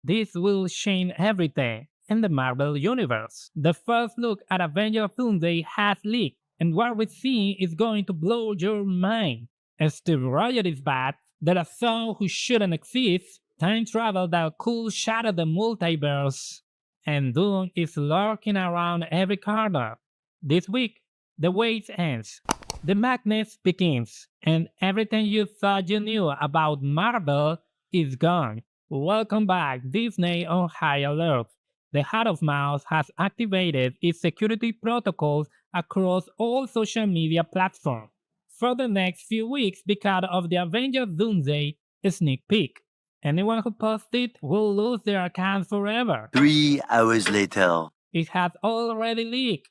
This will change everything in the Marvel Universe. The first look at Avengers Doomsday has leaked, and what we see is going to blow your mind. Steve Rogers is back, there are some who shouldn't exist, time travel that could shatter the multiverse, and Doom is lurking around every corner. This week, the wait ends. The madness begins, and everything you thought you knew about Marvel is gone. Welcome back, Disney on high alert. The Heart of Mouse has activated its security protocols across all social media platforms for the next few weeks because of the Avengers Doomsday sneak peek. Anyone who posts it will lose their account forever. 3 hours later. It has already leaked.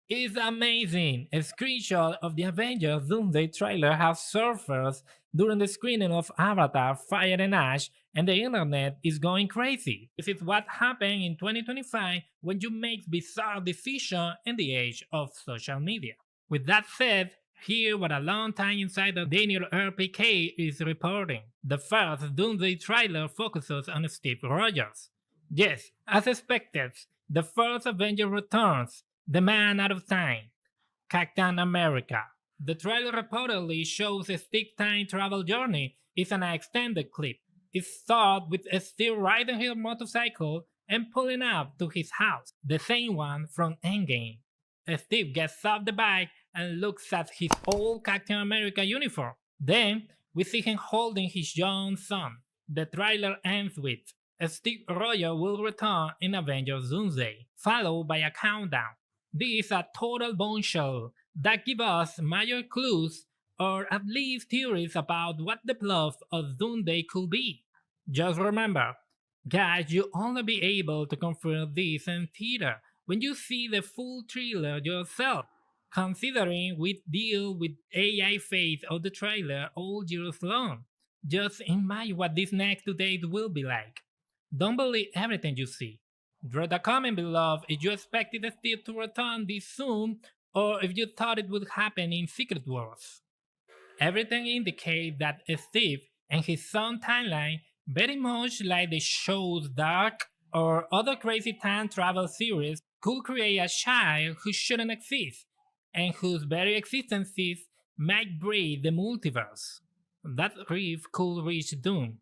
It's amazing! A screenshot of the Avengers Doomsday trailer has surfaced during the screening of Avatar Fire and Ash, and the internet is going crazy. This is what happened in 2025 when you make bizarre decisions in the age of social media. With that said, here what a long-time insider Daniel RPK is reporting. The first Doomsday trailer focuses on Steve Rogers. Yes, as expected, the first Avenger returns, the man out of time, Captain America. The trailer reportedly shows a stick time travel journey is an extended clip. It starts with Steve riding his motorcycle and pulling up to his house, the same one from Endgame. Steve gets off the bike and looks at his old Captain America uniform. Then, we see him holding his young son. The trailer ends with Steve Rogers will return in Avengers Doomsday, followed by a countdown. This is a total bombshell that gives us major clues or at least theories about what the plot of Doomsday could be. Just remember, guys, you'll only be able to confirm this in theater when you see the full trailer yourself. Considering we deal with AI face of the trailer all years long, just imagine what these next 2 days will be like. Don't believe everything you see. Drop a comment below if you expected Steve to return this soon or if you thought it would happen in Secret Wars. Everything indicates that Steve and his son timeline, very much like the show's Dark or other crazy time travel series, could create a child who shouldn't exist and whose very existence might breed the multiverse. That grief could reach Doom.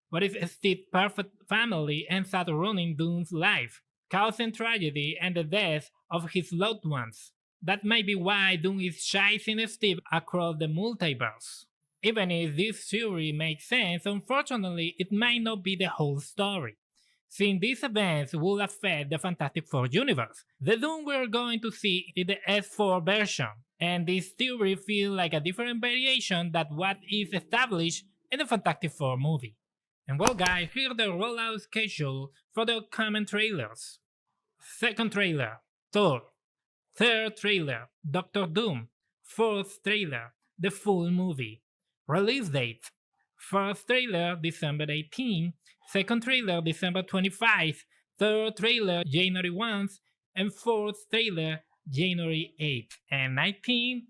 What if Steve's perfect family ends up ruining Doom's life, causing tragedy and the death of his loved ones? That may be why Doom is chasing Steve across the multiverse. Even if this theory makes sense, unfortunately it might not be the whole story, since these events will affect the Fantastic Four universe. The Doom we're going to see is the S4 version, and this theory feels like a different variation than what is established in the Fantastic Four movie. And well guys, here's the rollout schedule for the upcoming trailers. Second trailer, Thor. Third trailer, Doctor Doom. Fourth trailer, the full movie. Release date, first trailer December 18, second trailer December 25, third trailer January 1, and fourth trailer January 8th. And 19,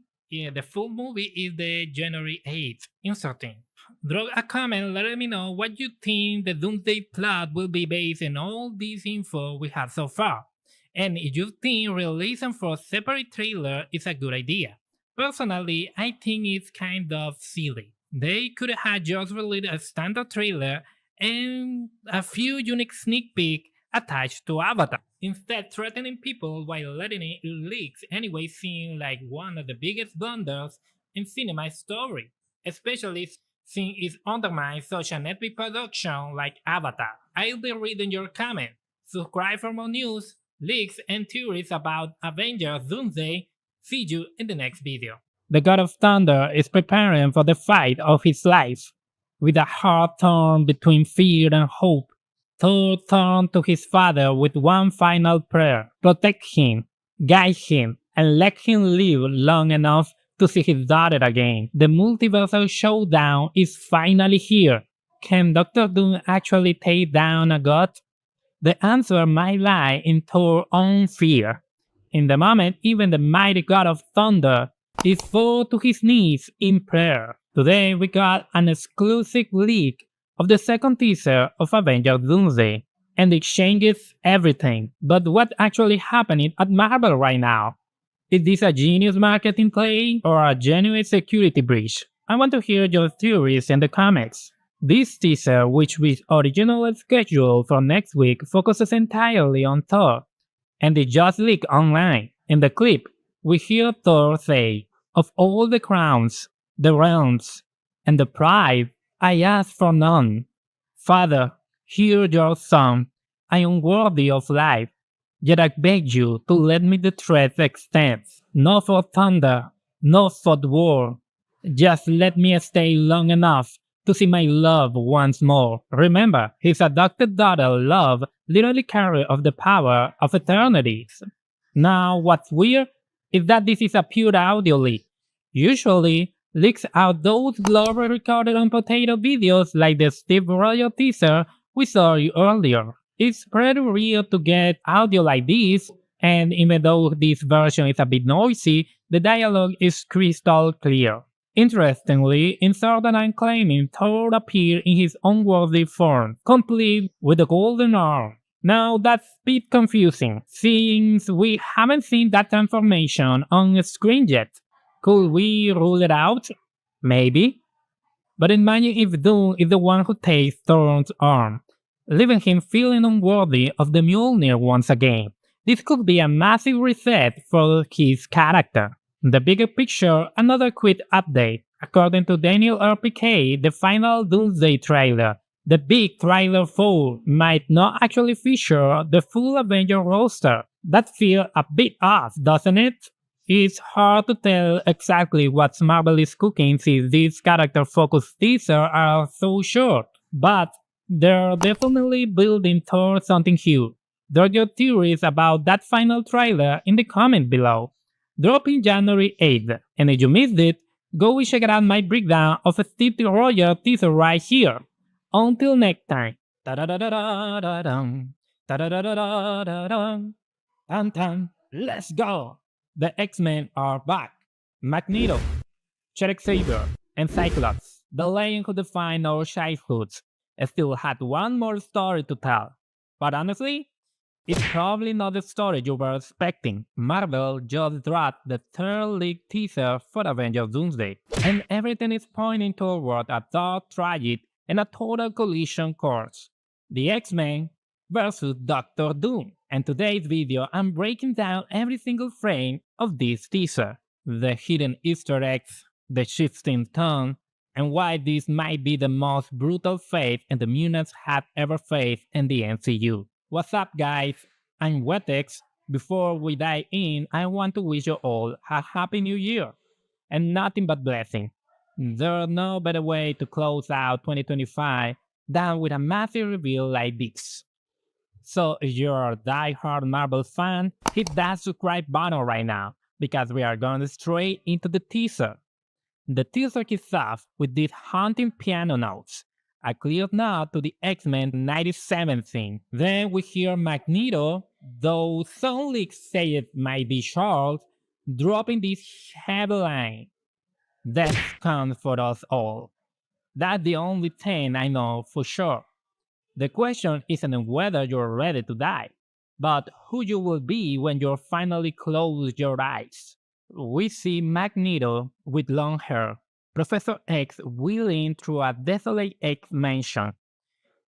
the full movie is the January 8th. Inserting. Drop a comment letting me know what you think the Doomsday plot will be based on all this info we have so far, and if you think releasing for a separate trailer is a good idea. Personally, I think it's kind of silly. They could have just released a standard trailer and a few unique sneak peeks attached to Avatar, instead threatening people while letting it leak anyway seems like one of the biggest blunders in cinema story, especially since it undermines such an epic production like Avatar. I'll be reading your comments. Subscribe for more news, leaks, and theories about Avengers Doomsday. See you in the next video. The God of Thunder is preparing for the fight of his life. With a heart torn between fear and hope, Thor turned to his father with one final prayer: protect him, guide him, and let him live long enough to see his daughter again. The multiversal showdown is finally here. Can Doctor Doom actually take down a god? The answer might lie in Thor's own fear. In the moment, even the mighty God of Thunder is fall to his knees in prayer. Today we got an exclusive leak of the second teaser of Avengers Doomsday, and it changes everything. But what actually happening at Marvel right now? Is this a genius marketing play or a genuine security breach? I want to hear your theories in the comments. This teaser, which was originally scheduled for next week, focuses entirely on Thor, and it just leaked online. In the clip, we hear Thor say, "Of all the crowns, the realms, and the pride, I ask for none. Father, hear your son. I am worthy of life, yet I beg you to let me the thread extend. Not for thunder, not for the war. Just let me stay long enough to see my love once more." Remember, his adopted daughter, Love, literally carrier of the power of eternity. Now, what's weird is that this is a pure audio leak. Usually, leaks out those globally recorded on potato videos like the Steve Royal teaser we saw earlier. It's pretty rare to get audio like this, and even though this version is a bit noisy, the dialogue is crystal clear. Interestingly, in Sword and claiming Thor appeared in his unworthy form, complete with a golden arm. Now that's a bit confusing, since we haven't seen that transformation on screen yet. Could we rule it out? Maybe. But imagine if Doom is the one who takes Thor's arm, leaving him feeling unworthy of the Mjolnir once again. This could be a massive reset for his character. The bigger picture, another quick update. According to Daniel RPK, the final Doomsday trailer, the big trailer 4, might not actually feature the full Avenger roster. That feels a bit off, doesn't it? It's hard to tell exactly what Marvel is cooking since these character-focused teasers are so short, but they're definitely building towards something huge. Drop your theories about that final trailer in the comment below. Dropping January 8th, and if you missed it, go and check out my breakdown of a Steve Royal teaser right here. Until next time. Ta-da-da-da-da-da-dum. Ta-da-da-da-da-da-dum. Tam-tam. Let's go! The X-Men are back. Magneto, Xavier, and Cyclops, the legend who defined our childhoods, still had one more story to tell. But honestly, it's probably not the story you were expecting. Marvel just dropped the third leak teaser for Avengers Doomsday, and everything is pointing toward a dark tragedy and a total collision course. The X-Men versus Doctor Doom. And today's video, I'm breaking down every single frame of this teaser, the hidden Easter eggs, the shifting tone, and why this might be the most brutal fate and the mutants have ever faced in the MCU. What's up, guys? I'm Wetex. Before we dive in, I want to wish you all a happy new year and nothing but blessing. There's no better way to close out 2025 than with a massive reveal like this. So if you're a die-hard Marvel fan, hit that subscribe button right now, because we are going straight into the teaser. The teaser kicks off with these haunting piano notes, a clear nod to the X-Men 97 theme. Then we hear Magneto, though some leaks say it might be Charles, dropping this heavy line. Death comes for us all. That's the only thing I know for sure. The question isn't whether you're ready to die, but who you will be when you finally close your eyes. We see Magneto with long hair, Professor X wheeling through a desolate X mansion,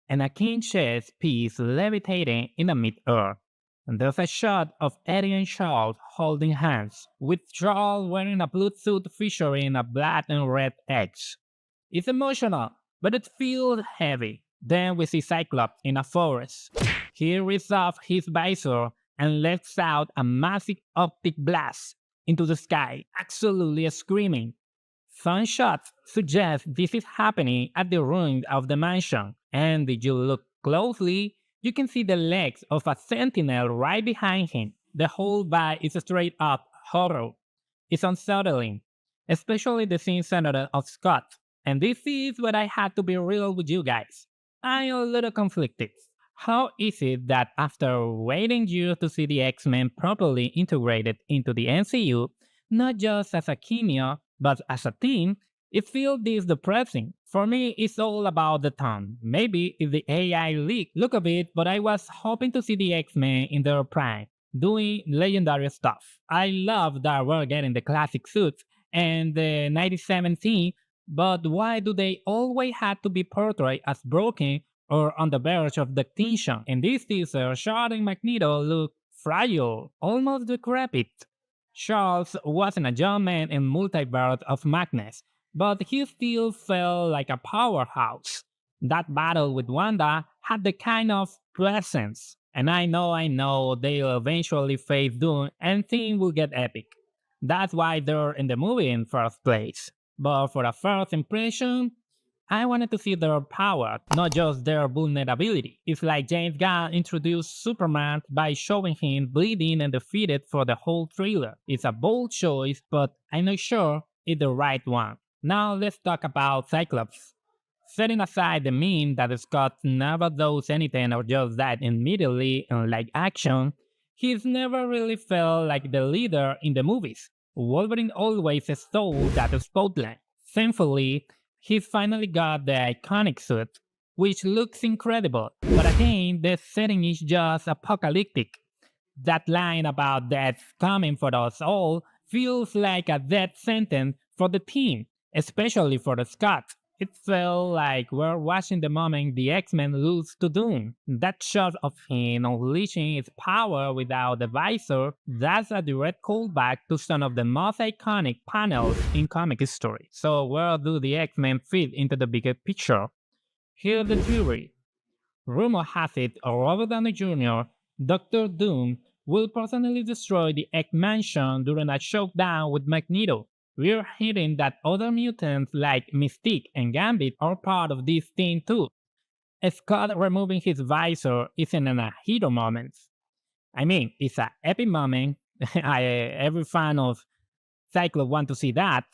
and a king chess piece levitating in the mid-air. And there's a shot of Eddie and Charles holding hands, with Charles wearing a blue suit featuring a black and red X. It's emotional, but it feels heavy. Then we see Cyclops in a forest. He rips off his visor and lets out a massive optic blast into the sky, absolutely screaming. Some shots suggest this is happening at the ruins of the mansion, and if you look closely, you can see the legs of a sentinel right behind him. The whole vibe is straight up horror. It's unsettling, especially the scene centered on Scott. And this is where I had to be real with you guys. I'm a little conflicted. How is it that after waiting years to see the X-Men properly integrated into the MCU, not just as a cameo, but as a team, It feels this depressing. For me, it's all about the tone. Maybe it's the AI leak look of it, but I was hoping to see the X-Men in their prime, doing legendary stuff. I love that we're getting the classic suits and the 1917, but why do they always have to be portrayed as broken or on the verge of extinction? In this teaser, Shard and Magneto look fragile, almost decrepit. Charles wasn't a young man in Multiverse of Madness, but he still felt like a powerhouse. That battle with Wanda had the kind of presence. And I know, they'll eventually face Doom and things will get epic. That's why they're in the movie in first place. But for a first impression, I wanted to see their power, not just their vulnerability. It's like James Gunn introduced Superman by showing him bleeding and defeated for the whole trailer. It's a bold choice, but I'm not sure it's the right one. Now let's talk about Cyclops. Setting aside the meme that Scott never does anything or just died immediately in live action, he's never really felt like the leader in the movies. Wolverine always stole that spotlight. Thankfully, he's finally got the iconic suit, which looks incredible, but again, the setting is just apocalyptic. That line about death coming for us all feels like a death sentence for the team, especially for the Scott. It felt like we're watching the moment the X-Men lose to Doom. That shot of him unleashing his power without the visor, that's a direct callback to some of the most iconic panels in comic history. So where do the X-Men fit into the bigger picture? Here's the theory. Rumor has it Robert Downey Jr., Doctor Doom, will personally destroy the Egg Mansion during a showdown with Magneto. We're hearing that other mutants like Mystique and Gambit are part of this team too. Scott removing his visor isn't a hero moment. I mean, it's an epic moment. Every fan of Cyclops want to see that,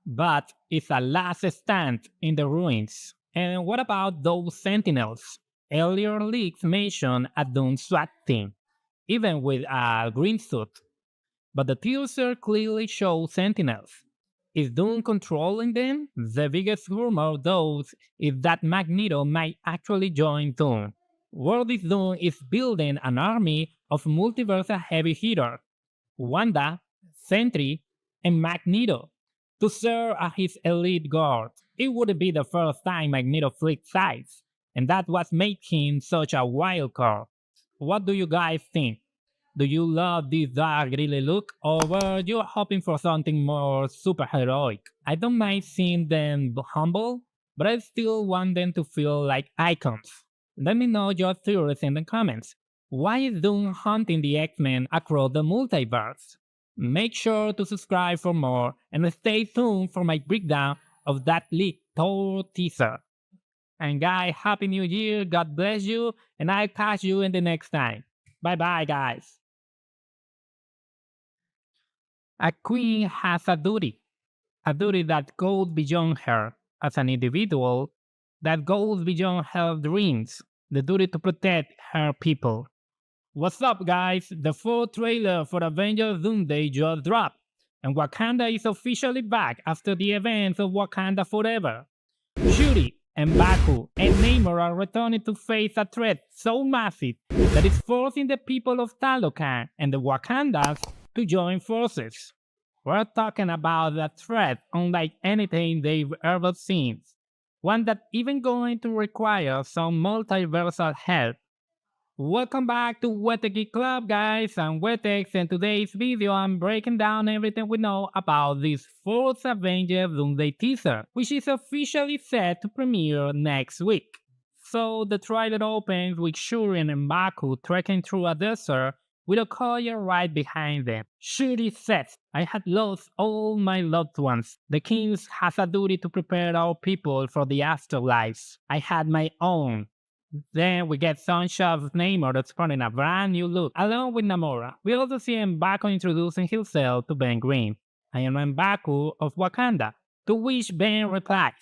but it's a last stand in the ruins. And what about those sentinels? Earlier leaks mentioned a Doom SWAT team, even with a green suit. But the teaser clearly shows sentinels. Is Doom controlling them? The biggest rumor, though, is that Magneto might actually join Doom. What is Doom is building an army of multiverse heavy hitters, Wanda, Sentry, and Magneto, to serve as his elite guard. It wouldn't be the first time Magneto flipped sides, and that's what makes him such a wild card. What do you guys think? Do you love this dark gritty look, or were you hoping for something more superheroic? I don't mind seeing them humble, but I still want them to feel like icons. Let me know your theories in the comments. Why is Doom hunting the X-Men across the multiverse? Make sure to subscribe for more and stay tuned for my breakdown of that leaked Thor teaser. And guys, Happy New Year, God bless you, and I'll catch you in the next time. Bye bye guys. A queen has a duty that goes beyond her as an individual, that goes beyond her dreams, the duty to protect her people. What's up, guys? The full trailer for Avengers Doomsday just dropped, and Wakanda is officially back after the events of Wakanda Forever. Shuri and Baku and Namor are returning to face a threat so massive that it's forcing the people of Talocan and the Wakandas to join forces. We're talking about a threat unlike anything they've ever seen, one that even going to require some multiversal help. Welcome back to Weteki Club, guys. I'm Wetex, and today's video I'm breaking down everything we know about this fourth Avengers Doomsday teaser, which is officially set to premiere next week. So the trailer opens with Shuri and M'Baku trekking through a desert with Okoye right behind them. Shuri says, I had lost all my loved ones. The king has a duty to prepare our people for the afterlife. I had my own. Then we get some shots of Namor sporting a brand new look, along with Namora. We also see M'Baku introducing himself to Ben Green. I am M'Baku of Wakanda, to which Ben replies,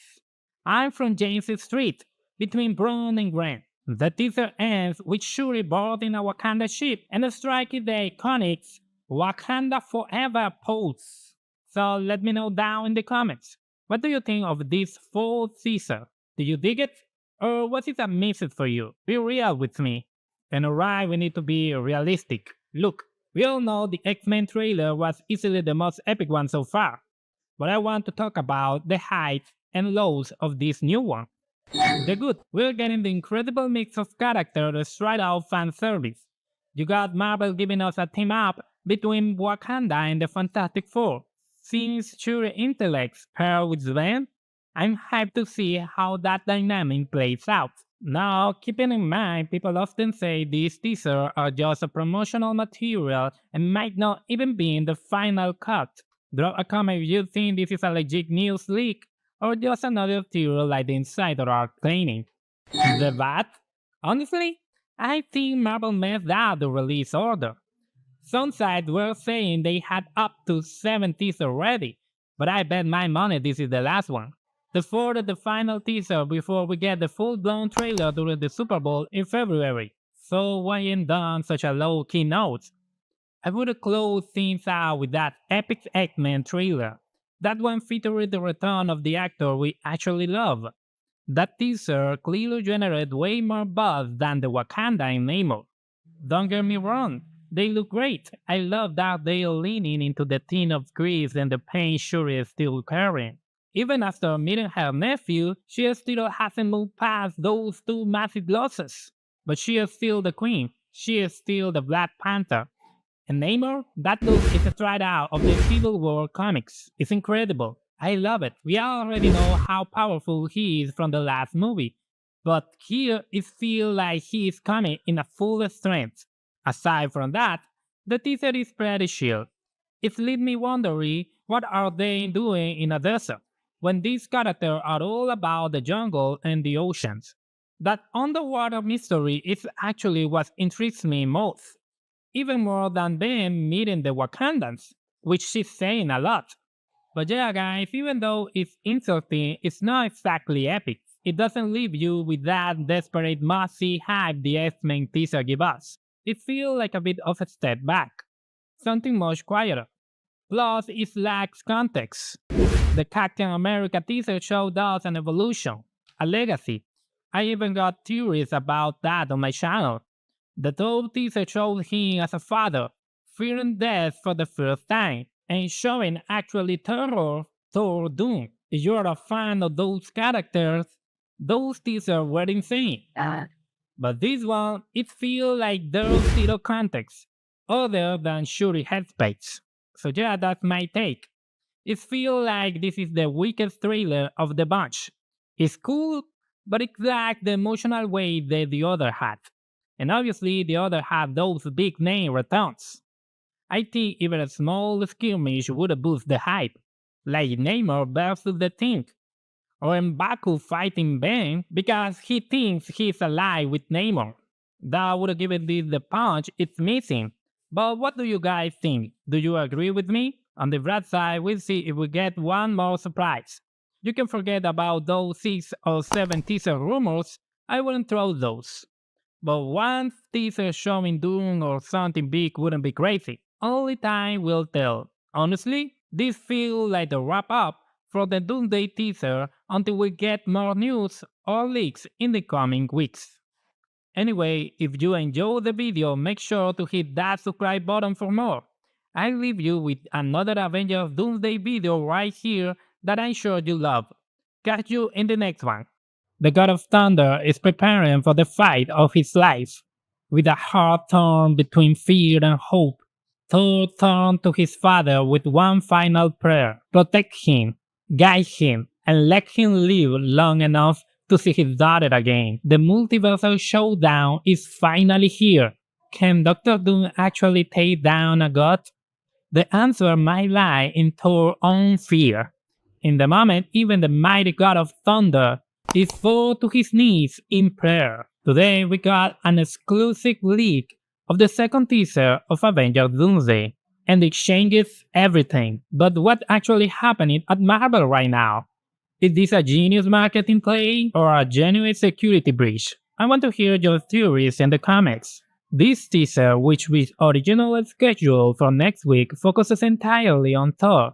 I'm from James Street, between Brown and Grant. The teaser ends with Shuri boarding a Wakanda ship and striking the iconic Wakanda Forever pose. So let me know down in the comments. What do you think of this full teaser? Do you dig it? Or was it a miss for you? Be real with me. And alright, we need to be realistic. Look, we all know the X-Men trailer was easily the most epic one so far. But I want to talk about the heights and lows of this new one. The good, we're getting the incredible mix of characters straight out fan service. You got Marvel giving us a team up between Wakanda and the Fantastic Four. Since Shuri intellects paired with Sven, I'm hyped to see how that dynamic plays out. Now, keeping in mind, people often say these teasers are just a promotional material and might not even be in the final cut. Drop a comment if you think this is a legit news leak or just another theory like the insider are claiming. The bat? Honestly, I think Marvel messed up the release order. Some sites were saying they had up to 7 teasers ready, but I bet my money this is the last one. The fourth is the final teaser before we get the full-blown trailer during the Super Bowl in February. So why end on such a low-key note? I would close things out with that epic X-Men trailer. That one featured the return of the actor we actually love. That teaser clearly generated way more buzz than the Wakanda in Namor. Don't get me wrong, they look great. I love that they're leaning into the theme of grief and the pain Shuri is still carrying. Even after meeting her nephew, she still hasn't moved past those 2 massive losses. But she is still the queen. She is still the Black Panther. And Namor, that look is straight out of the Civil War comics. It's incredible. I love it. We already know how powerful he is from the last movie. But here it feels like he is coming in a full strength. Aside from that, the teaser is pretty chill. It leaves me wondering what are they doing in a desert when these characters are all about the jungle and the oceans. That underwater mystery is actually what intrigues me most. Even more than them meeting the Wakandans, which is saying a lot. But yeah guys, even though it's interesting, it's not exactly epic. It doesn't leave you with that desperate must-see hype the X-Men teaser gives us. It feels like a bit of a step back. Something much quieter. Plus, it lacks context. The Captain America teaser showed us an evolution, a legacy. I even got theories about that on my channel. The Thor teaser showed him as a father, fearing death for the first time, and showing actually terror toward Doom. If you're a fan of those characters, those teasers were insane. But this one, it feels like there's zero context, other than Shuri headspace. So yeah, that's my take. It feels like this is the weakest trailer of the bunch. It's cool, but it lacks the emotional weight that the other had. And obviously the other had those big name returns. I think even a small skirmish would boost the hype, like Namor versus the Thing, or M'Baku fighting Ben because he thinks he's alive with Namor. That would give it the punch it's missing. But what do you guys think? Do you agree with me? On the bright side, we'll see if we get one more surprise. You can forget about those 6 or 7 teaser rumors, I wouldn't throw those. But one teaser showing Doom or something big wouldn't be crazy. Only time will tell. Honestly, this feels like the wrap up for the Doomsday teaser until we get more news or leaks in the coming weeks. Anyway, if you enjoyed the video, make sure to hit that subscribe button for more. I'll leave you with another Avengers Doomsday video right here that I'm sure you love. Catch you in the next one. The God of Thunder is preparing for the fight of his life. With a heart torn between fear and hope, Thor turned to his father with one final prayer. Protect him, guide him, and let him live long enough to see his daughter again. The multiversal showdown is finally here. Can Doctor Doom actually take down a god? The answer might lie in Thor's own fear. In the moment, even the mighty God of Thunder is fall to his knees in prayer. Today we got an exclusive leak of the second teaser of Avengers Doomsday, and it changes everything. But what actually happening at Marvel right now? Is this a genius marketing play or a genuine security breach? I want to hear your theories in the comments. This teaser, which was originally scheduled for next week, focuses entirely on Thor,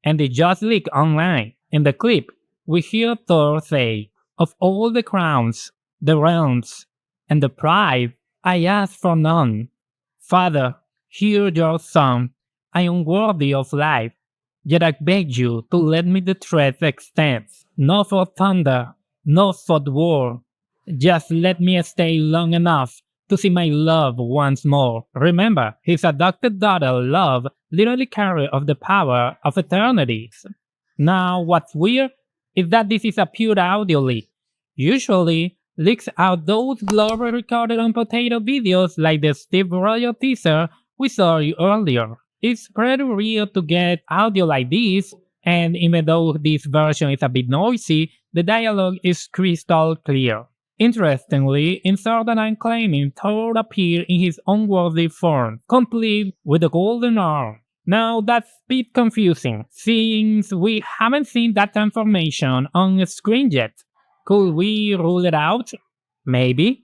and it just leaked online. In the clip, we hear Thor say, "Of all the crowns, the realms, and the pride, I ask for none. Father, hear your son. I am worthy of life, yet I beg you to let me the thread extend. Not for thunder, not for the war. Just let me stay long enough to see my love once more." Remember, his adopted daughter, Love, literally carrier of the power of eternity. Now, what's weird is that this is a pure audio leak. Usually, leaks out those blurry recorded on potato videos like the Steve Royal teaser we saw earlier. It's pretty rare to get audio like this, and even though this version is a bit noisy, the dialogue is crystal clear. Interestingly, in Sword I'm claiming Thor appeared in his unworthy form, complete with a golden arm. Now that's a bit confusing, since we haven't seen that transformation on screen yet. Could we rule it out? Maybe.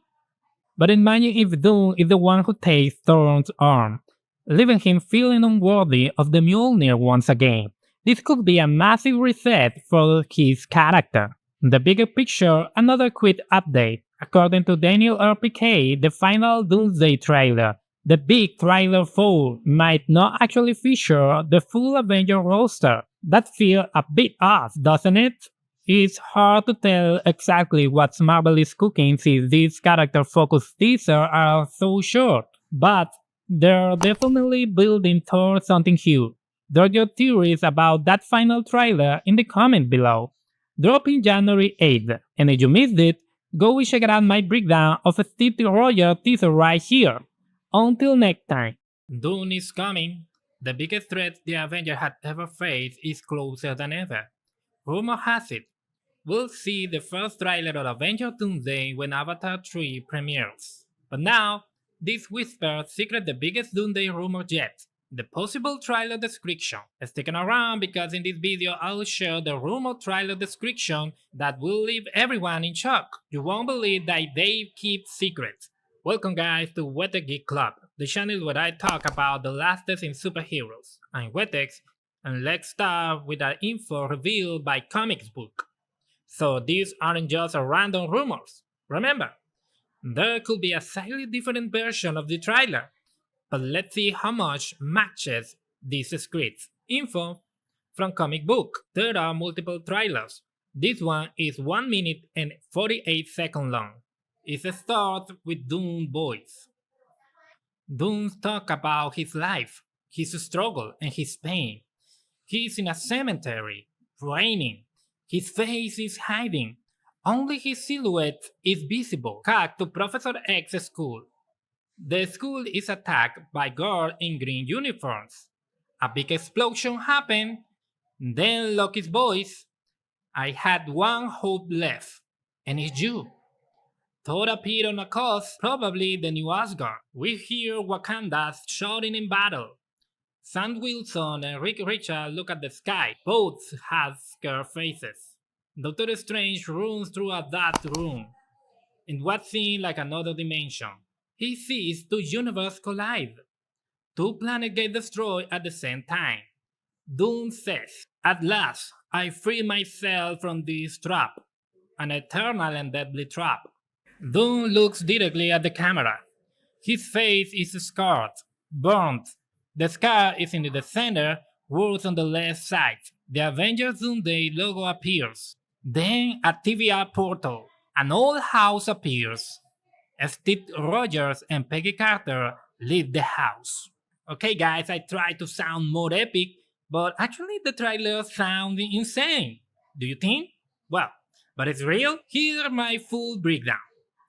But imagine if Doom is the one who takes Thor's arm, leaving him feeling unworthy of the Mjolnir once again. This could be a massive reset for his character. The bigger picture, another quick update. According to Daniel RPK, the final Doomsday trailer, the big trailer 4 might not actually feature the full Avenger roster. That feels a bit off, doesn't it? It's hard to tell exactly what Marvel is cooking since these character-focused teasers are so short, but they're definitely building towards something huge. Drop your theories about that final trailer in the comment below. Dropping January 8th, and if you missed it, go check out my breakdown of a Steve Rogers teaser right here. Until next time. Dune is coming. The biggest threat the Avengers had ever faced is closer than ever. Rumor has it, we'll see the first trailer of Avengers Doomsday when Avatar 3 premieres. But now, this whisper secret the biggest Doomsday rumor yet, the possible trailer description. Sticking around because in this video I'll share the rumor trailer description that will leave everyone in shock. You won't believe that they keep secrets. Welcome guys to Wetex Geek Club, the channel where I talk about the latest in superheroes. I'm Wetex, and let's start with the info revealed by Comics Book. So these aren't just random rumors. Remember, there could be a slightly different version of the trailer, but let's see how much matches these scripts. Info from Comic Book. There are multiple trailers. This one is 1 minute and 48 seconds long. It starts with Doom's voice. Doom talks about his life, his struggle, and his pain. He's in a cemetery, raining. His face is hiding. Only his silhouette is visible. Cut to Professor X's school. The school is attacked by guards in green uniforms. A big explosion happened. Then Loki's voice. I had one hope left, and it's you. Thor appeared on a coast, probably the new Asgard. We hear Wakanda shouting in battle. Sam Wilson and Rick Richards look at the sky. Both have scared faces. Doctor Strange runs through a dark room, in what seems like another dimension. He sees two universes collide. Two planets get destroyed at the same time. Doom says, "At last, I free myself from this trap, an eternal and deadly trap." Doom looks directly at the camera. His face is scarred, burned. The scar is in the center, worse on the left side. The Avengers Doomsday logo appears. Then a TVA portal. An old house appears. Steve Rogers and Peggy Carter leave the house. Okay guys, I tried to sound more epic, but actually the trailer sounds insane. Do you think? Well, but it's real? Here's my full breakdown.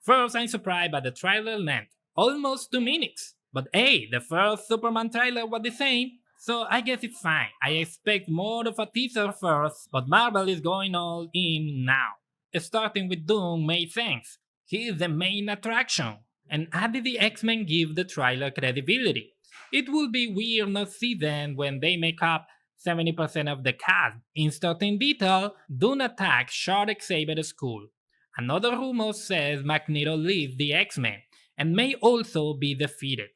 First, I'm surprised by the trailer length, almost 2 minutes. But hey, the first Superman trailer was the same, so I guess it's fine. I expect more of a teaser first, but Marvel is going all in now. Starting with Doom makes sense. He is the main attraction. And how did the X-Men give the trailer credibility? It would be weird not see them when they make up 70% of the cast. In certain detail, Doom attacks Shard Xavier's school. Another rumor says Magneto leaves the X-Men and may also be defeated.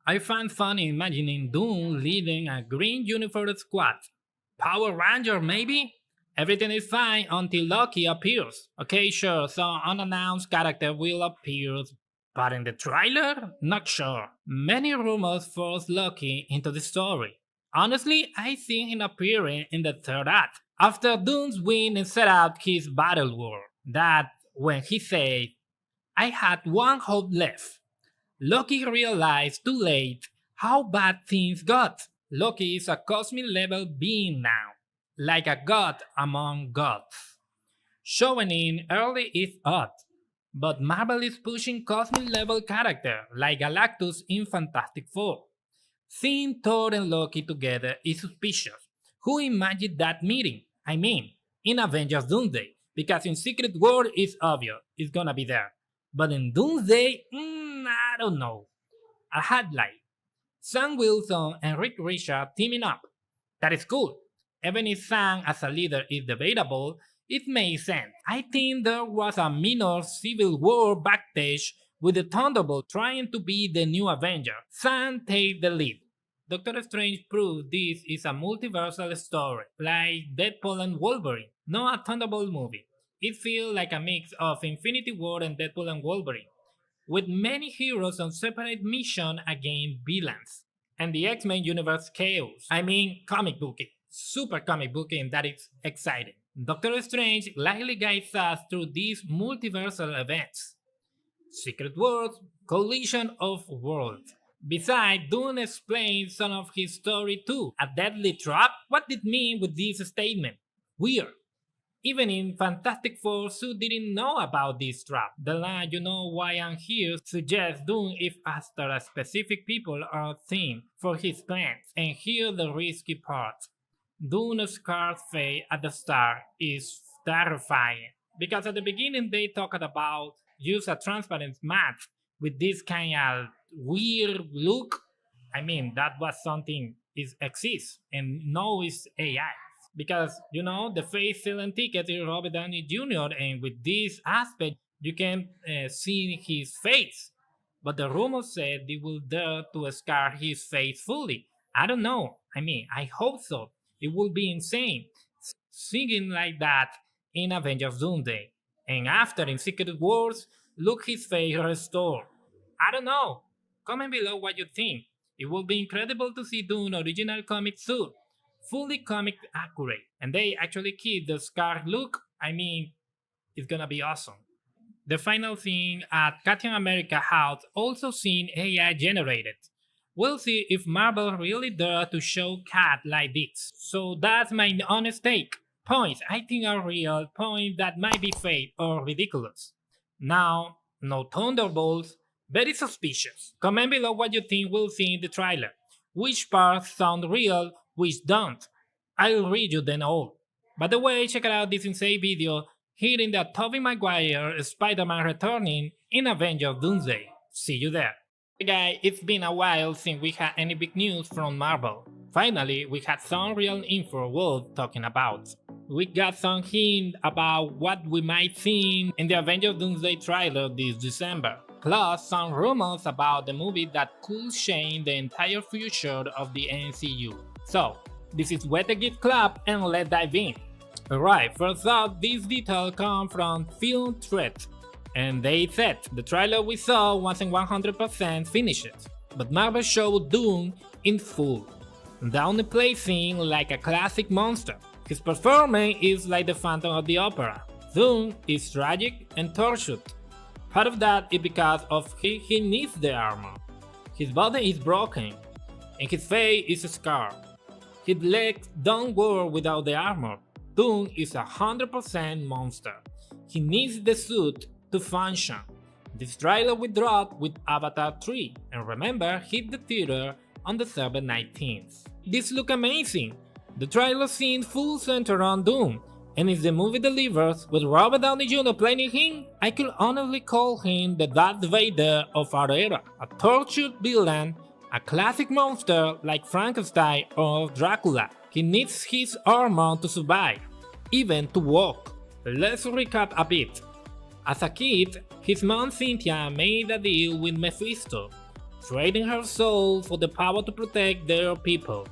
I find funny imagining Doom leading a green uniform squad. Power Ranger maybe? Everything is fine until Loki appears. Okay, sure, some unannounced character will appear, but in the trailer? Not sure. Many rumors force Loki into the story. Honestly, I see him appearing in the third act, after Doom's win and set out his battle war. That when he said, I had one hope left. Loki realized too late how bad things got. Loki is a cosmic level being now, like a god among gods. Showing in early is odd, but Marvel is pushing cosmic level character like Galactus in Fantastic Four. Seeing Thor and Loki together is suspicious. Who imagined that meeting? I mean, in Avengers Doomsday, because in Secret War it's obvious it's gonna be there. But in Doomsday, I don't know. A highlight. Sam Wilson and Rick Richard teaming up. That is cool. Even if Sam as a leader is debatable, it makes sense. I think there was a minor civil war backstage with the Thunderbolt trying to be the new Avenger. Sam takes the lead. Doctor Strange proves this is a multiversal story, like Deadpool and Wolverine, not a Thunderbolt movie. It feels like a mix of Infinity War and Deadpool and Wolverine, with many heroes on separate missions against villains. And the X-Men universe chaos. I mean, comic booking. Super comic booking that is exciting. Doctor Strange likely guides us through these multiversal events. Secret Worlds, Collision of Worlds. Besides, Dune explains some of his story too. A deadly trap? What did it mean with this statement? Weird. Even in Fantastic Four, Sue didn't know about this trap. The line, you know why I'm here, suggests Dune if after a specific people or thing for his plans. And here the risky part. Dune's scarred fate at the start is terrifying. Because at the beginning they talked about use a transparent mask with this kind of weird look. I mean, that was something is exists and now is AI. Because the face selling ticket is Robert Downey Jr. and with this aspect you can see his face. But the rumor said they will dare to scar his face fully. I don't know. I mean, I hope so. It would be insane singing like that in Avengers Doomsday. And after in Secret Wars, look his face restored. I don't know. Comment below what you think. It will be incredible to see Dune original comic suit, fully comic accurate, and they actually keep the scar look. I mean, it's gonna be awesome. The final thing at Captain America House also seen AI generated. We'll see if Marvel really dare to show Cat like this. So that's my honest take. Points I think are real, points that might be fake or ridiculous. Now, no Thunderbolts, very suspicious. Comment below what you think we'll see in the trailer. Which parts sound real, which don't. I'll read you them all. By the way, check out this insane video hearing that Tobey Maguire Spider-Man returning in Avengers Doomsday. See you there. Hey guys, it's been a while since we had any big news from Marvel. Finally, we had some real info worth talking about. We got some hint about what we might see in the Avengers Doomsday trailer this December. Plus some rumors about the movie that could change the entire future of the MCU. So, this is Wet the Gift Club and let's dive in. Alright, first up, this detail comes from Film Threat. And they said the trailer we saw wasn't 100% finished, but Marvel showed Doom in full. Down the placing like a classic monster. His performance is like the Phantom of the Opera. Doom is tragic and tortured. Part of that is because of he needs the armor. His body is broken, and his face is scarred. His legs don't work without the armor. Doom is 100% monster. He needs the suit to function. This trailer will drop with Avatar 3, and remember, hit the theater on December 19th. This look amazing. The trailer scene full center on Doom, and if the movie delivers with Robert Downey Jr. playing him, I could honestly call him the Darth Vader of our era. A tortured villain, a classic monster like Frankenstein or Dracula. He needs his armor to survive, even to walk. Let's recap a bit. As a kid, his mom Cynthia made a deal with Mephisto, trading her soul for the power to protect their people.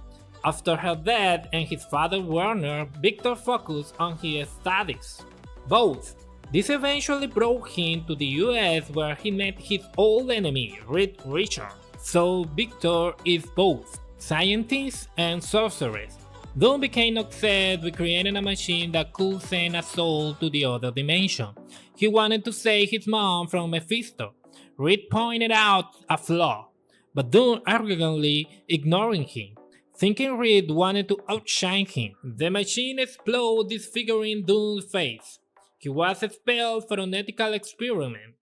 After her death and his father Werner, Victor focused on his studies. Both. This eventually brought him to the US where he met his old enemy, Reed Richards. So Victor is both scientist and sorceress. Doom became obsessed with creating a machine that could send a soul to the other dimension. He wanted to save his mom from Mephisto. Reed pointed out a flaw, but Doom arrogantly ignoring him. Thinking Reed wanted to outshine him, the machine exploded, disfiguring Doom's face. He was expelled for an ethical experiment.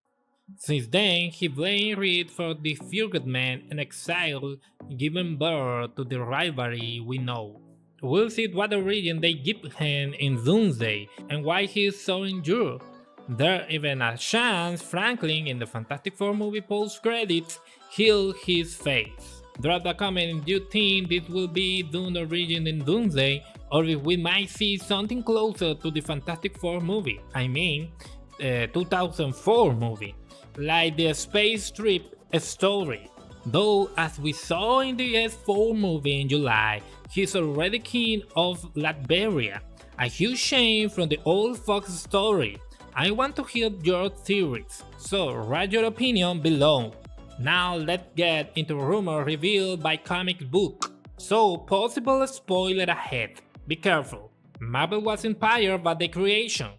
Since then, he blamed Reed for the disfigurement and exile, giving birth to the rivalry we know. We'll see what origin they give him in Doomsday and why he is so injured. There's even a chance Franklin in the Fantastic Four movie post-credits healed his face. Drop a comment if you think this will be Doom's origin in Doomsday, or if we might see something closer to the Fantastic Four movie, 2004 movie, like the space trip story. Though, as we saw in the S4 movie in July, he's already king of Latveria, a huge change from the old Fox story. I want to hear your theories, so write your opinion below. Now let's get into rumor revealed by comic book. So, possible spoiler ahead. Be careful. Marvel was inspired by the creation.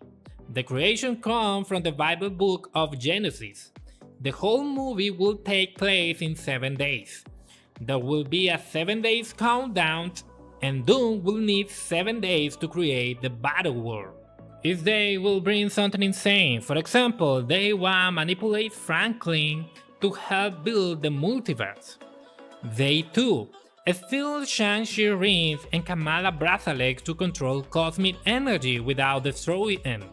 The creation comes from the Bible book of Genesis. The whole movie will take place in 7 days. There will be a 7 days countdown, and Doom will need 7 days to create the battle world. If they will bring something insane, for example, they want to manipulate Franklin to help build the multiverse. They too steal Shang-Chi rings and Kamala bracelets to control cosmic energy without destroying them.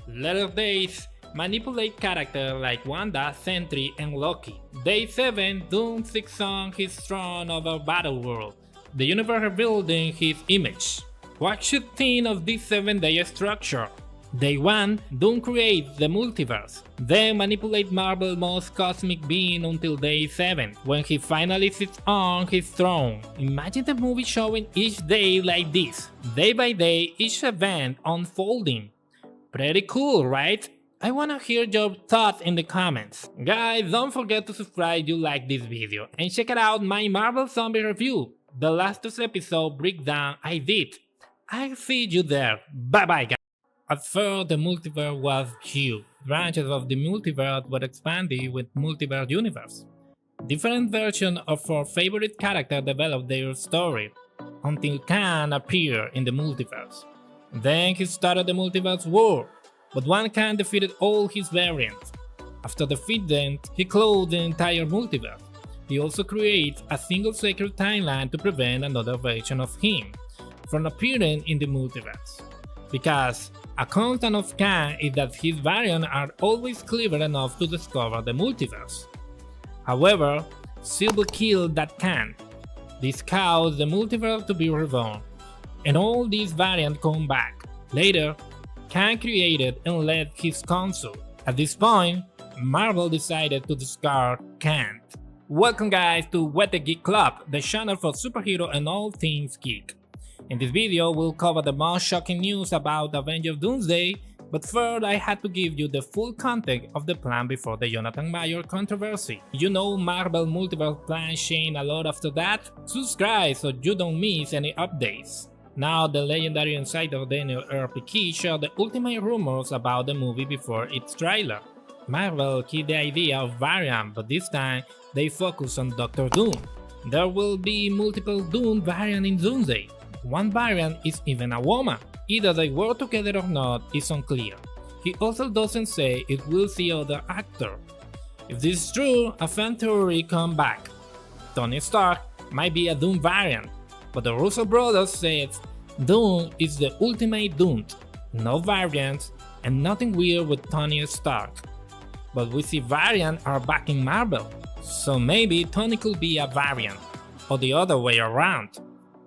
Later days manipulate characters like Wanda, Sentry, and Loki. Day 7, Doom seeks on his throne over Battleworld, the universe rebuilding his image. What should you think of this 7-day structure? Day 1, Doom creates the multiverse, then manipulate Marvel's most cosmic being until day 7, when he finally sits on his throne. Imagine the movie showing each day like this, day by day, each event unfolding. Pretty cool, right? I wanna hear your thoughts in the comments. Guys, don't forget to subscribe if you like this video, and check out my Marvel Zombie review, the last 2 episode breakdown I did. I'll see you there. Bye bye guys. At first, the multiverse was huge. Branches of the multiverse were expanded with Multiverse Universe. Different versions of our favorite characters developed their story, until Khan appeared in the multiverse. Then he started the multiverse war, but one Khan defeated all his variants. After defeating them, he closed the entire multiverse. He also creates a single sacred timeline to prevent another version of him from appearing in the multiverse. Because a constant of Khan is that his variants are always clever enough to discover the multiverse. However, Silver killed that Khan. This caused the multiverse to be reborn, and all these variants come back. Later, Khan created and led his console. At this point, Marvel decided to discard Khan. Welcome guys to What the Geek Club, the channel for superhero and all things geek. In this video, we'll cover the most shocking news about Avengers Doomsday, but first I had to give you the full context of the plan before the Jonathan Major controversy. You know Marvel Multiverse plan changed a lot after that? Subscribe so you don't miss any updates. Now the legendary insider Daniel R.P. shared the ultimate rumors about the movie before its trailer. Marvel kept the idea of variant, but this time they focus on Doctor Doom. There will be multiple Doom variants in Doomsday. One variant is even a woman. Either they work together or not is unclear. He also doesn't say it will see other actor. If this is true, a fan theory come back. Tony Stark might be a Doom variant, but the Russo brothers said Doom is the ultimate doomed. No variants and nothing weird with Tony Stark. But we see variants are back in Marvel, so maybe Tony could be a variant, or the other way around.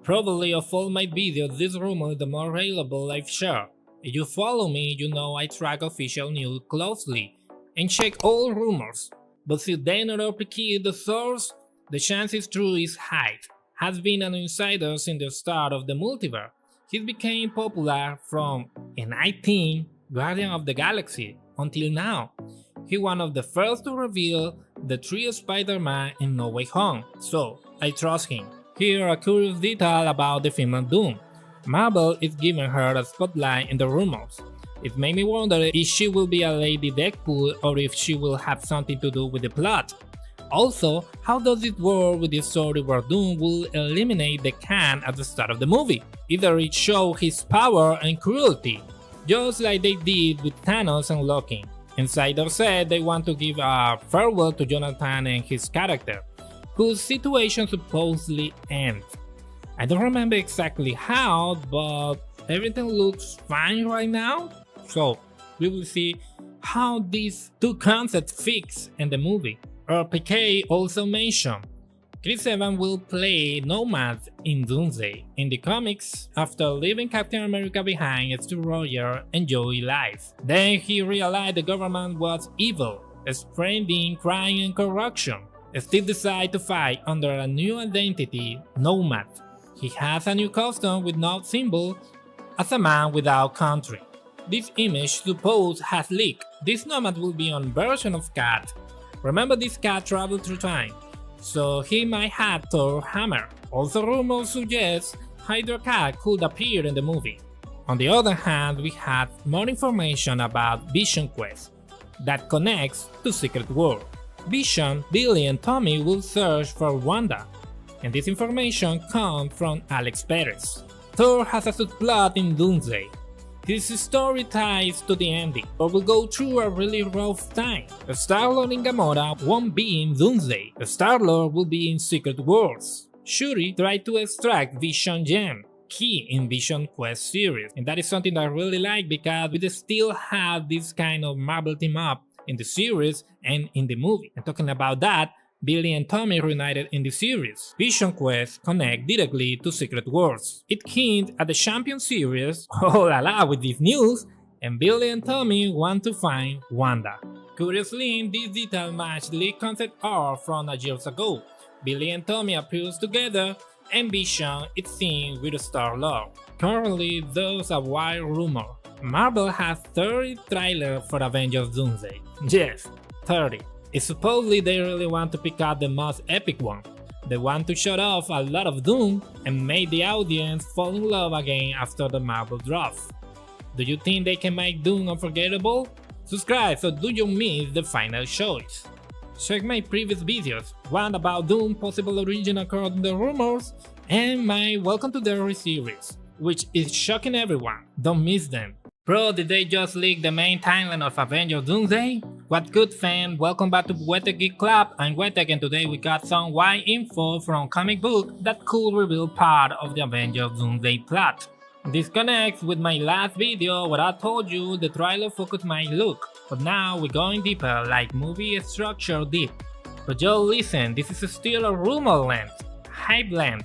Probably of all my videos, this rumor is the more reliable I've shared. If you follow me, you know I track official news closely and check all rumors, but since Daniel R.P. is the source, the chance it's true is high. has been an insider since the start of the multiverse. He became popular from N19 Guardian of the Galaxy until now. He one of the first to reveal the three Spider-Man in No Way Home, so I trust him. Here a curious detail about the female Doom. Marvel is giving her a spotlight in the rumors. It made me wonder if she will be a Lady Deadpool or if she will have something to do with the plot. Also, how does it work with the story where Doom will eliminate the Khan at the start of the movie? Either it shows his power and cruelty, just like they did with Thanos and Loki. Insider said they want to give a farewell to Jonathan and his character, whose situation supposedly ends. I don't remember exactly how, but everything looks fine right now, so we will see how these two concepts fix in the movie. RPK also mentioned Chris Evans will play Nomad in Doomsday. In the comics, after leaving Captain America behind, Steve Rogers enjoyed life. Then he realized the government was evil, spreading crime and corruption. Steve decided to fight under a new identity, Nomad. He has a new costume with no symbol as a man without country. This image suppose has leaked. This Nomad will be on version of Cat. Remember this cat traveled through time, so he might have Thor hammer. Also rumors suggest Hydra Cat could appear in the movie. On the other hand, we have more information about Vision Quest that connects to Secret World. Vision, Billy and Tommy will search for Wanda, and this information comes from Alex Perez. Thor has a subplot in Doomsday. His story ties to the ending, but will go through a really rough time. Star-Lord and Gamora won't be in Doomsday. Star-Lord will be in Secret Wars. Shuri tried to extract Vision Gem, key in Vision Quest series, and that is something that I really like because we still have this kind of Marvel team up in the series and in the movie. And talking about that, Billy and Tommy reunited in the series. Vision Quest connect directly to Secret Wars. It hints at the Champion series, oh la la with this news, and Billy and Tommy want to find Wanda. Curiously, this detail matched leaked concept art from years ago. Billy and Tommy appears together, and Vision is seen with Star-Lord. Currently, there's a wild rumor. Marvel has 30 trailers for Avengers Doomsday. Yes, 30. It's supposedly they really want to pick out the most epic one. They want to show off a lot of Doom and make the audience fall in love again after the Marvel drop. Do you think they can make Doom unforgettable? Subscribe so do you miss the final choice. Check my previous videos, one about Doom possible origin according to the rumors, and my Welcome to Derry series, which is shocking everyone. Don't miss them. Bro, did they just leak the main timeline of Avengers Doomsday? What good fan, welcome back to Wete Geek Club, I'm Wete and today we got some wide info from comic book that could reveal part of the Avengers Doomsday plot. This connects with my last video where I told you the trailer focused my look, but now we're going deeper like movie structure deep. But yo listen, this is still a rumor land, hype land,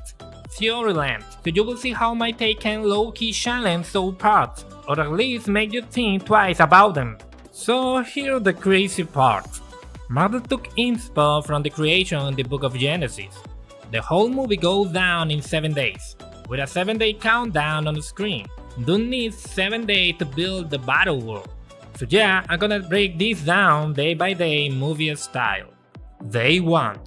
theory land, so you will see how my take can low-key challenge those parts, or at least make you think twice about them. So here's the crazy part. Marvel took inspo from the creation in the book of Genesis. The whole movie goes down in 7 days, with a 7-day countdown on the screen. Doom needs 7 days to build the battle world. So yeah, I'm gonna break this down day by day movie style. Day 1.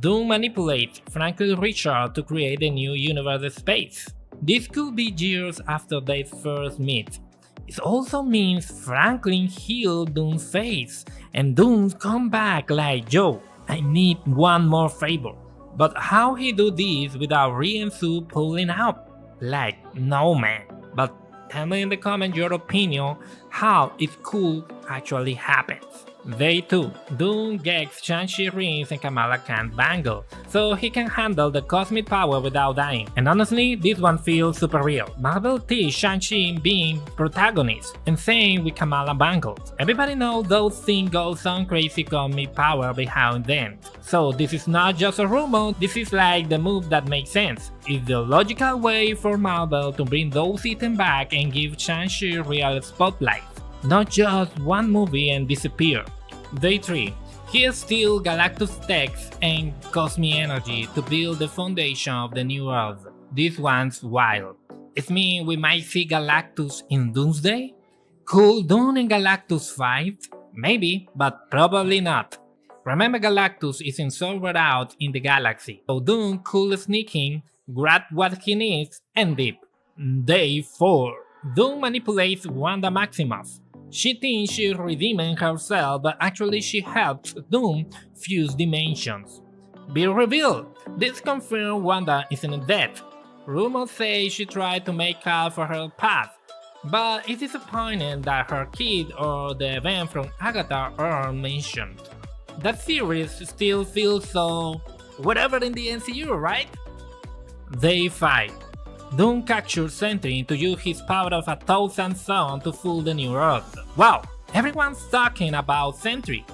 Doom manipulates Franklin Richard to create a new universe space. This could be years after they first meet. It also means Franklin healed Doom's face, and Doom come back like, yo, I need one more favor. But how he do this without Rhea and Sue pulling out? Like, no man. But tell me in the comment your opinion how it could actually happen. Day 2. Doom gets Shang-Chi rings and Kamala Khan bangle, so he can handle the cosmic power without dying. And honestly, this one feels super real. Marvel teased Shang-Chi being protagonist, and same with Kamala bangles. Everybody knows those things go some crazy cosmic power behind them. So this is not just a rumor, this is like the move that makes sense. It's the logical way for Marvel to bring those items back and give Shang-Chi real spotlight. Not just one movie and disappear. Day 3. He steals Galactus techs and cosmic energy to build the foundation of the new Earth. This one's wild. It means we might see Galactus in Doomsday? Could Doom and Galactus fight? Maybe, but probably not. Remember, Galactus isn't somewhere out in the galaxy, so Doom could sneak in, grab what he needs, and dip. Day 4. Doom manipulates Wanda Maximoff. She thinks she's redeeming herself, but actually she helps Doom fuse dimensions. Be revealed! This confirms Wanda isn't dead. Rumors say she tried to make up for her past, but it's disappointing that her kid or the event from Agatha aren't mentioned. That series still feels so whatever in the MCU, right? Day 5. Doom captures Sentry to use his power of 1,000 suns to fool the new Earth. Wow, everyone's talking about Sentry.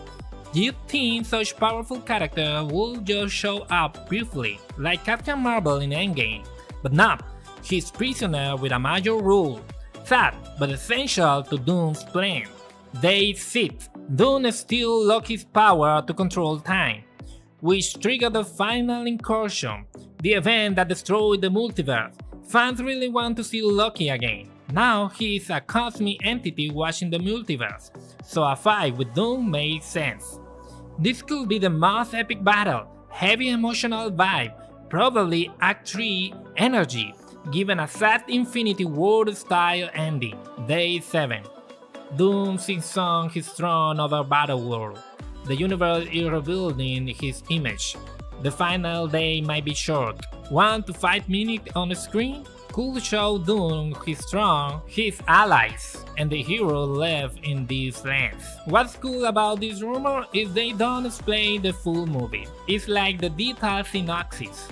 Do you think such powerful character will just show up briefly, like Captain Marvel in Endgame? But no, he's prisoner with a major rule. Sad, but essential to Doom's plan. Day 6. Doom still locks his power to control time, which triggered the final incursion, the event that destroyed the multiverse. Fans really want to see Loki again. Now he's a cosmic entity watching the multiverse, so a fight with Doom makes sense. This could be the most epic battle, heavy emotional vibe, probably Act 3 energy, given a sad Infinity War style ending. Day 7. Doom sings on his throne over Battleworld. The universe is rebuilding his image. The final day might be short. 1 to 5 minutes on the screen could show Doom his throne, his allies, and the hero left in this lens. What's cool about this rumor is they don't explain the full movie. It's like the detailed synopsis.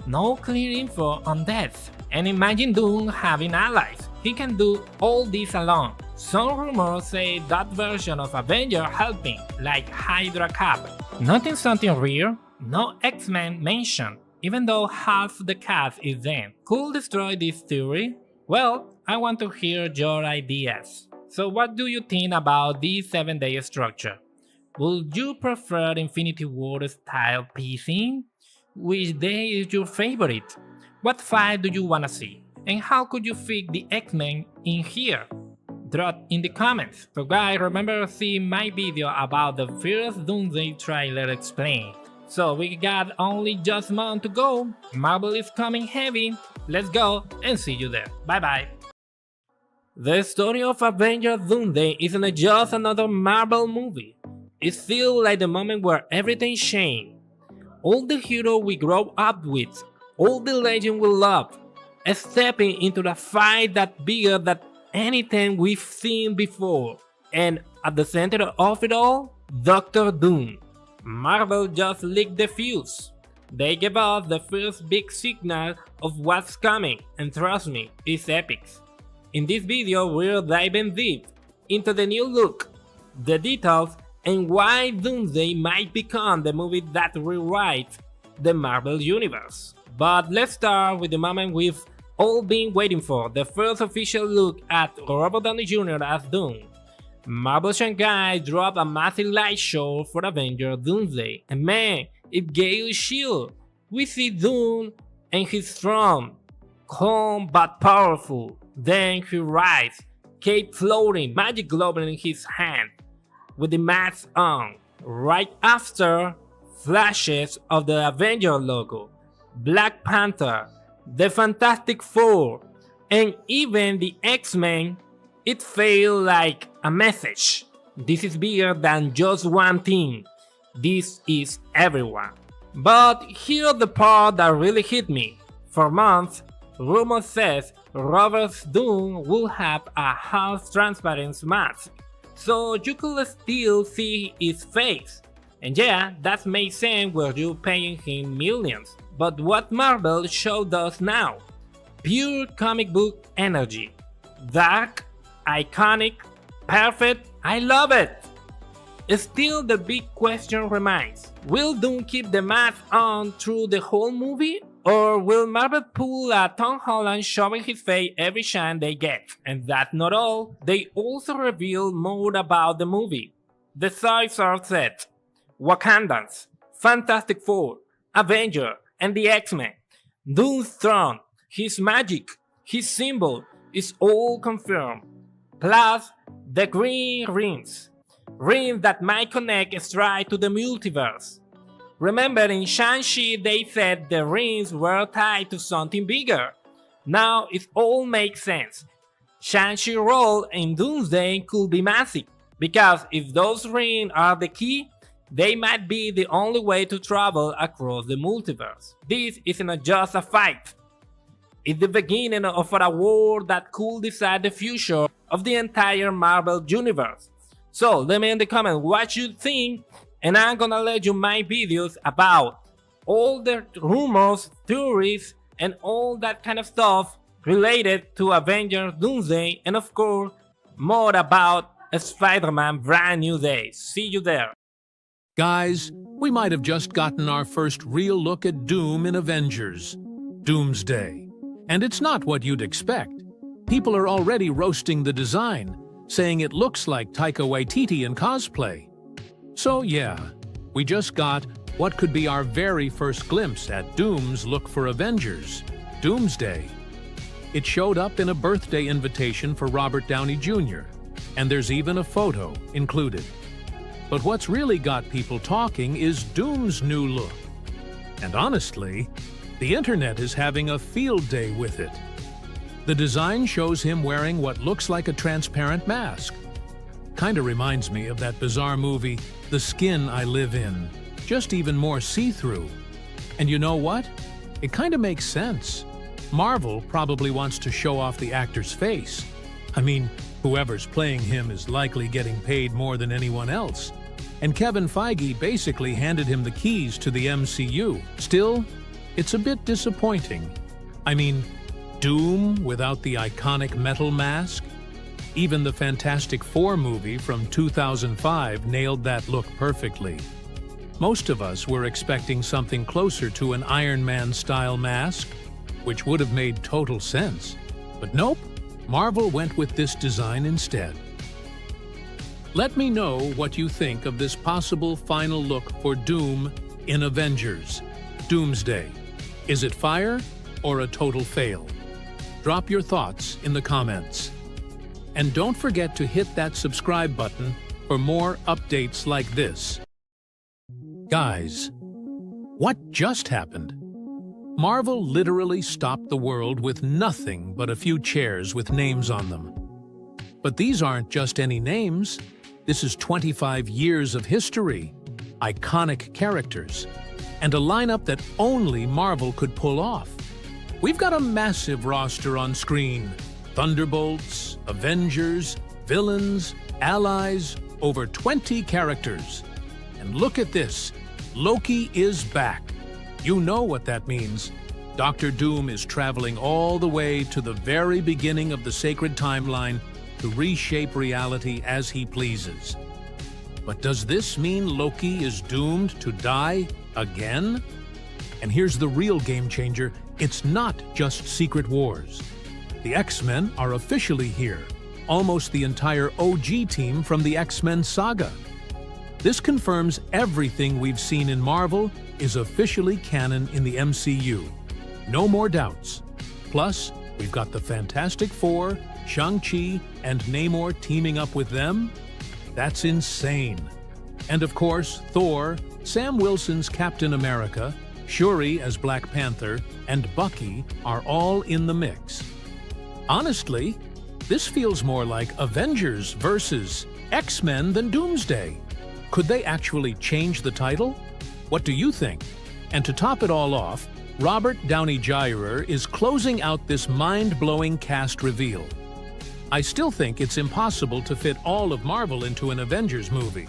No clear info on death. And imagine Doom having allies. He can do all this alone. Some rumors say that version of Avengers helping, like Hydra Cap. Nothing something rare. No X-Men mentioned, even though half the cast is them. Could destroy this theory? Well, I want to hear your ideas. So what do you think about this 7-day structure? Would you prefer Infinity War style pacing? Which day is your favorite? What fight do you wanna see? And how could you fit the X-Men in here? Drop in the comments. So guys, remember to see my video about the first Doomsday trailer explained. So we got only just a month to go. Marvel is coming heavy. Let's go and see you there. Bye bye. The story of Avengers Doomsday isn't just another Marvel movie. It feels like the moment where everything changed. All the heroes we grow up with, all the legends we love, stepping into the fight that's bigger than anything we've seen before. And at the center of it all, Doctor Doom. Marvel just leaked the fuse. They gave us the first big signal of what's coming, and trust me, it's epic. In this video we're diving deep into the new look, the details, and why Doomsday might become the movie that rewrites the Marvel Universe. But let's start with the moment we've all been waiting for, the first official look at Robert Downey Jr. as Doom. Marvel Shanghai dropped a massive light show for Avengers Doomsday, and man, it gave a chill. We see Doom and his throne, calm but powerful. Then he rises, cape floating, magic glove in his hand, with the mask on. Right after, flashes of the Avengers logo, Black Panther, the Fantastic Four, and even the X-Men. It felt like a message. This is bigger than just one thing. This is everyone. But here's the part that really hit me. For months, rumor says Robert Doom will have a half transparent mask, so you could still see his face. And yeah, that makes sense when you're paying him millions. But what Marvel showed us now? Pure comic book energy. Dark, iconic, perfect, I love it! Still, the big question remains, will Doom keep the mask on through the whole movie? Or will Marvel pull a Tom Holland showing his face every chance they get? And that's not all, they also reveal more about the movie. The sides are set. Wakandans, Fantastic Four, Avengers, and the X-Men. Doom's throne, his magic, his symbol is all confirmed. Plus, the green rings. Rings that might connect straight to the multiverse. Remember in Shang-Chi they said the rings were tied to something bigger. Now it all makes sense. Shang-Chi's role in Doomsday could be massive, because if those rings are the key, they might be the only way to travel across the multiverse. This isn't just a fight. It's the beginning of a war that could decide the future of the entire Marvel universe. So let me in the comments what you think, and I'm gonna let you my videos about all the rumors, theories, and all that kind of stuff related to Avengers Doomsday, and of course more about Spider-Man Brand New Day. See you there. Guys, we might have just gotten our first real look at Doom in Avengers, Doomsday. And it's not what you'd expect. People are already roasting the design, saying it looks like Taika Waititi in cosplay. So yeah, we just got what could be our very first glimpse at Doom's look for Avengers, Doomsday. It showed up in a birthday invitation for Robert Downey Jr., and there's even a photo included. But what's really got people talking is Doom's new look. And honestly, the internet is having a field day with it. The design shows him wearing what looks like a transparent mask. Kinda reminds me of that bizarre movie, The Skin I Live In, just even more see-through. And you know what? It kinda makes sense. Marvel probably wants to show off the actor's face. I mean, whoever's playing him is likely getting paid more than anyone else. And Kevin Feige basically handed him the keys to the MCU. Still, it's a bit disappointing. I mean, Doom without the iconic metal mask? Even the Fantastic Four movie from 2005 nailed that look perfectly. Most of us were expecting something closer to an Iron Man-style mask, which would have made total sense. But nope, Marvel went with this design instead. Let me know what you think of this possible final look for Doom in Avengers, Doomsday. Is it fire or a total fail? Drop your thoughts in the comments. And don't forget to hit that subscribe button for more updates like this. Guys, what just happened? Marvel literally stopped the world with nothing but a few chairs with names on them. But these aren't just any names. This is 25 years of history, iconic characters, and a lineup that only Marvel could pull off. We've got a massive roster on screen. Thunderbolts, Avengers, villains, allies, over 20 characters. And look at this, Loki is back. You know what that means. Dr. Doom is traveling all the way to the very beginning of the sacred timeline to reshape reality as he pleases. But does this mean Loki is doomed to die again? And here's the real game changer, it's not just Secret Wars. The X-Men are officially here, almost the entire OG team from the X-Men saga. This confirms everything we've seen in Marvel is officially canon in the MCU. No more doubts. Plus, we've got the Fantastic Four, Shang-Chi, and Namor teaming up with them. That's insane. And of course, Thor, Sam Wilson's Captain America, Shuri as Black Panther, and Bucky are all in the mix. Honestly, this feels more like Avengers versus X-Men than Doomsday. Could they actually change the title? What do you think? And to top it all off, Robert Downey Jr. is closing out this mind-blowing cast reveal. I still think it's impossible to fit all of Marvel into an Avengers movie.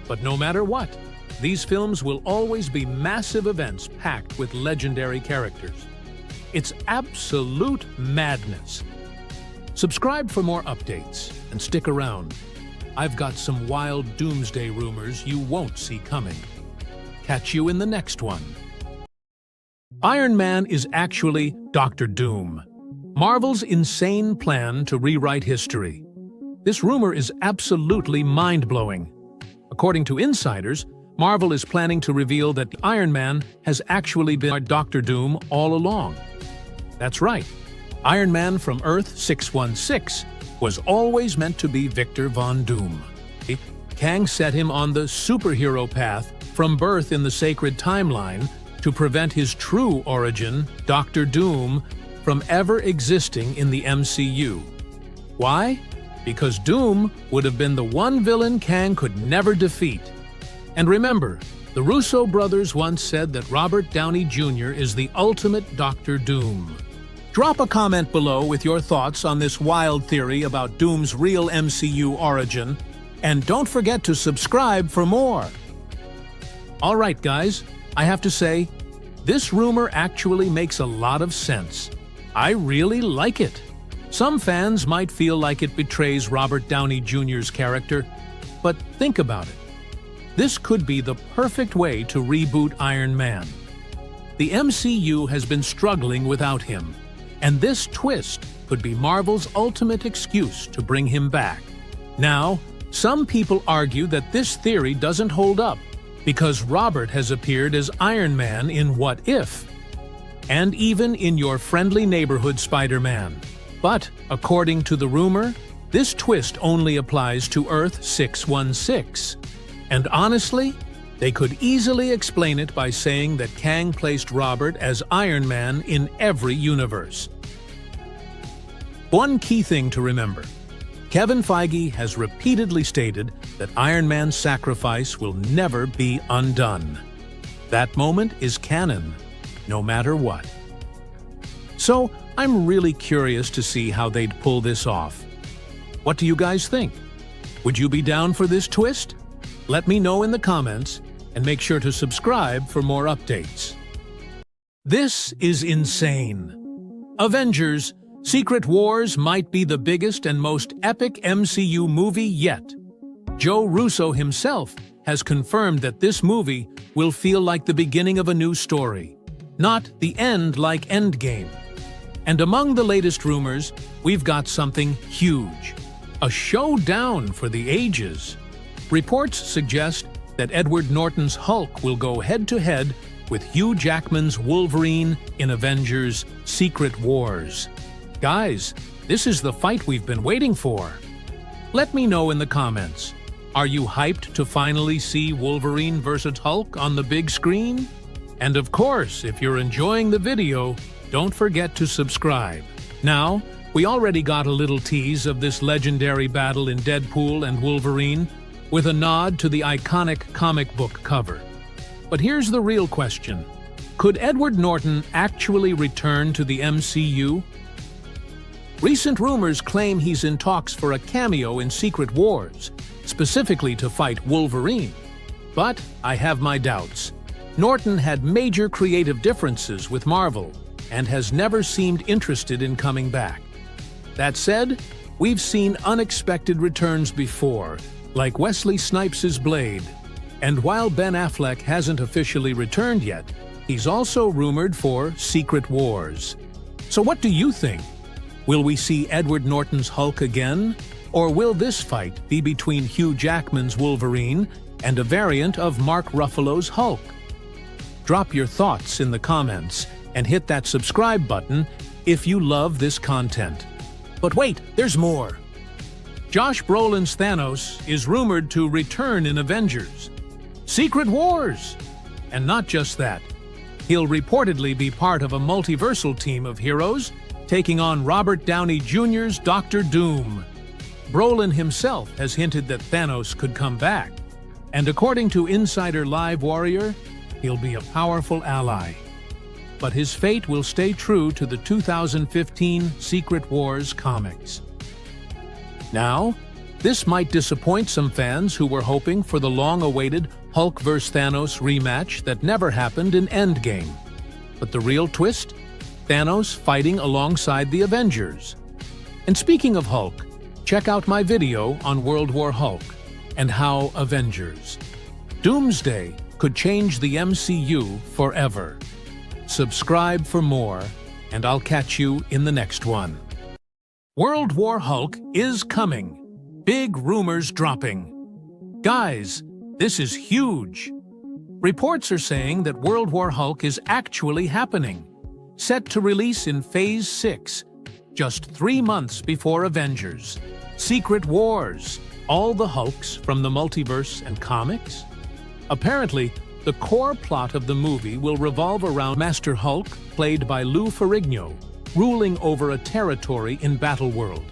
But no matter what, these films will always be massive events packed with legendary characters. It's absolute madness. Subscribe for more updates and stick around. I've got some wild Doomsday rumors you won't see coming. Catch you in the next one. Iron Man is actually Dr. Doom, Marvel's insane plan to rewrite history. This rumor is absolutely mind-blowing. According to insiders, Marvel is planning to reveal that Iron Man has actually been Doctor Doom all along. That's right. Iron Man from Earth 616 was always meant to be Victor Von Doom. Kang set him on the superhero path from birth in the sacred timeline to prevent his true origin, Doctor Doom, from ever existing in the MCU. Why? Because Doom would have been the one villain Kang could never defeat. And remember, the Russo brothers once said that Robert Downey Jr. is the ultimate Doctor Doom. Drop a comment below with your thoughts on this wild theory about Doom's real MCU origin, and don't forget to subscribe for more. Alright guys, I have to say, this rumor actually makes a lot of sense. I really like it. Some fans might feel like it betrays Robert Downey Jr.'s character, but think about it. This could be the perfect way to reboot Iron Man. The MCU has been struggling without him, and this twist could be Marvel's ultimate excuse to bring him back. Now, some people argue that this theory doesn't hold up because Robert has appeared as Iron Man in What If, and even in Your Friendly Neighborhood Spider-Man. But, according to the rumor, this twist only applies to Earth 616. And honestly, they could easily explain it by saying that Kang placed Robert as Iron Man in every universe. One key thing to remember: Kevin Feige has repeatedly stated that Iron Man's sacrifice will never be undone. That moment is canon, no matter what. So, I'm really curious to see how they'd pull this off. What do you guys think? Would you be down for this twist? Let me know in the comments, and make sure to subscribe for more updates. This is insane. Avengers: Secret Wars might be the biggest and most epic MCU movie yet. Joe Russo himself has confirmed that this movie will feel like the beginning of a new story, not the end like Endgame. And among the latest rumors, we've got something huge: a showdown for the ages. Reports suggest that Edward Norton's Hulk will go head-to-head with Hugh Jackman's Wolverine in Avengers: Secret Wars. Guys, this is the fight we've been waiting for. Let me know in the comments. Are you hyped to finally see Wolverine vs. Hulk on the big screen? And of course, if you're enjoying the video, don't forget to subscribe. Now, we already got a little tease of this legendary battle in Deadpool and Wolverine, with a nod to the iconic comic book cover. But here's the real question: could Edward Norton actually return to the MCU? Recent rumors claim he's in talks for a cameo in Secret Wars, specifically to fight Wolverine. But I have my doubts. Norton had major creative differences with Marvel and has never seemed interested in coming back. That said, we've seen unexpected returns before, like Wesley Snipes' Blade. And while Ben Affleck hasn't officially returned yet, he's also rumored for Secret Wars. So what do you think? Will we see Edward Norton's Hulk again? Or will this fight be between Hugh Jackman's Wolverine and a variant of Mark Ruffalo's Hulk? Drop your thoughts in the comments and hit that subscribe button if you love this content. But wait, there's more! Josh Brolin's Thanos is rumored to return in Avengers: Secret Wars! And not just that, he'll reportedly be part of a multiversal team of heroes taking on Robert Downey Jr.'s Doctor Doom. Brolin himself has hinted that Thanos could come back, and according to Insider Live Warrior, he'll be a powerful ally. But his fate will stay true to the 2015 Secret Wars comics. Now, this might disappoint some fans who were hoping for the long-awaited Hulk vs. Thanos rematch that never happened in Endgame. But the real twist? Thanos fighting alongside the Avengers. And speaking of Hulk, check out my video on World War Hulk and how Avengers: Doomsday could change the MCU forever. Subscribe for more, and I'll catch you in the next one. World War Hulk is coming. Big rumors dropping. Guys, this is huge. Reports are saying that World War Hulk is actually happening, set to release in Phase 6, just 3 months before Avengers. Secret Wars, all the Hulks from the multiverse and comics? Apparently, the core plot of the movie will revolve around Master Hulk, played by Lou Ferrigno, ruling over a territory in Battleworld.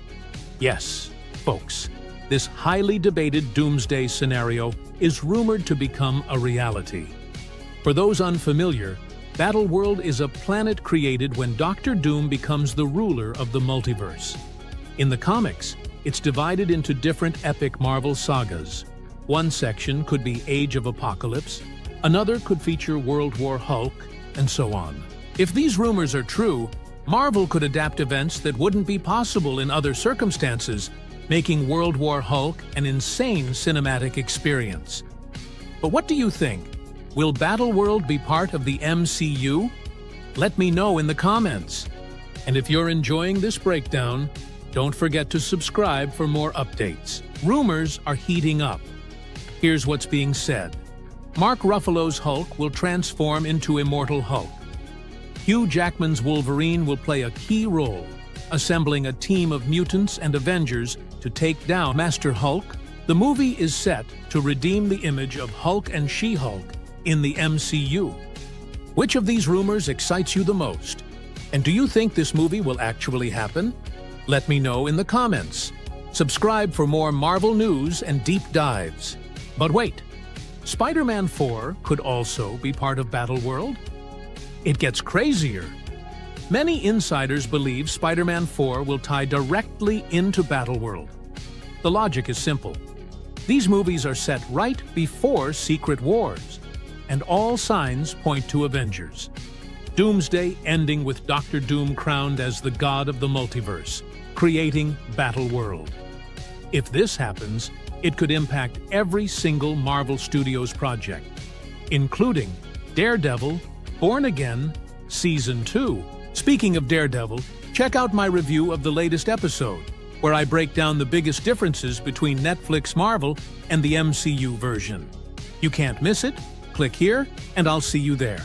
Yes, folks, this highly debated Doomsday scenario is rumored to become a reality. For those unfamiliar, Battleworld is a planet created when Doctor Doom becomes the ruler of the multiverse. In the comics, it's divided into different epic Marvel sagas. One section could be Age of Apocalypse, another could feature World War Hulk, and so on. If these rumors are true, Marvel could adapt events that wouldn't be possible in other circumstances, making World War Hulk an insane cinematic experience. But what do you think? Will Battleworld be part of the MCU? Let me know in the comments. And if you're enjoying this breakdown, don't forget to subscribe for more updates. Rumors are heating up. Here's what's being said. Mark Ruffalo's Hulk will transform into Immortal Hulk. Hugh Jackman's Wolverine will play a key role, assembling a team of mutants and Avengers to take down Master Hulk. The movie is set to redeem the image of Hulk and She-Hulk in the MCU. Which of these rumors excites you the most? And do you think this movie will actually happen? Let me know in the comments. Subscribe for more Marvel news and deep dives. But wait, Spider-Man 4 could also be part of Battleworld? It gets crazier. Many insiders believe Spider-Man 4 will tie directly into Battleworld. The logic is simple. These movies are set right before Secret Wars, and all signs point to Avengers. Doomsday ending with Doctor Doom crowned as the god of the multiverse, creating Battleworld. If this happens, it could impact every single Marvel Studios project, including Daredevil, Born Again, Season 2. Speaking of Daredevil, check out my review of the latest episode, where I break down the biggest differences between Netflix Marvel and the MCU version. You can't miss it. Click here, and I'll see you there.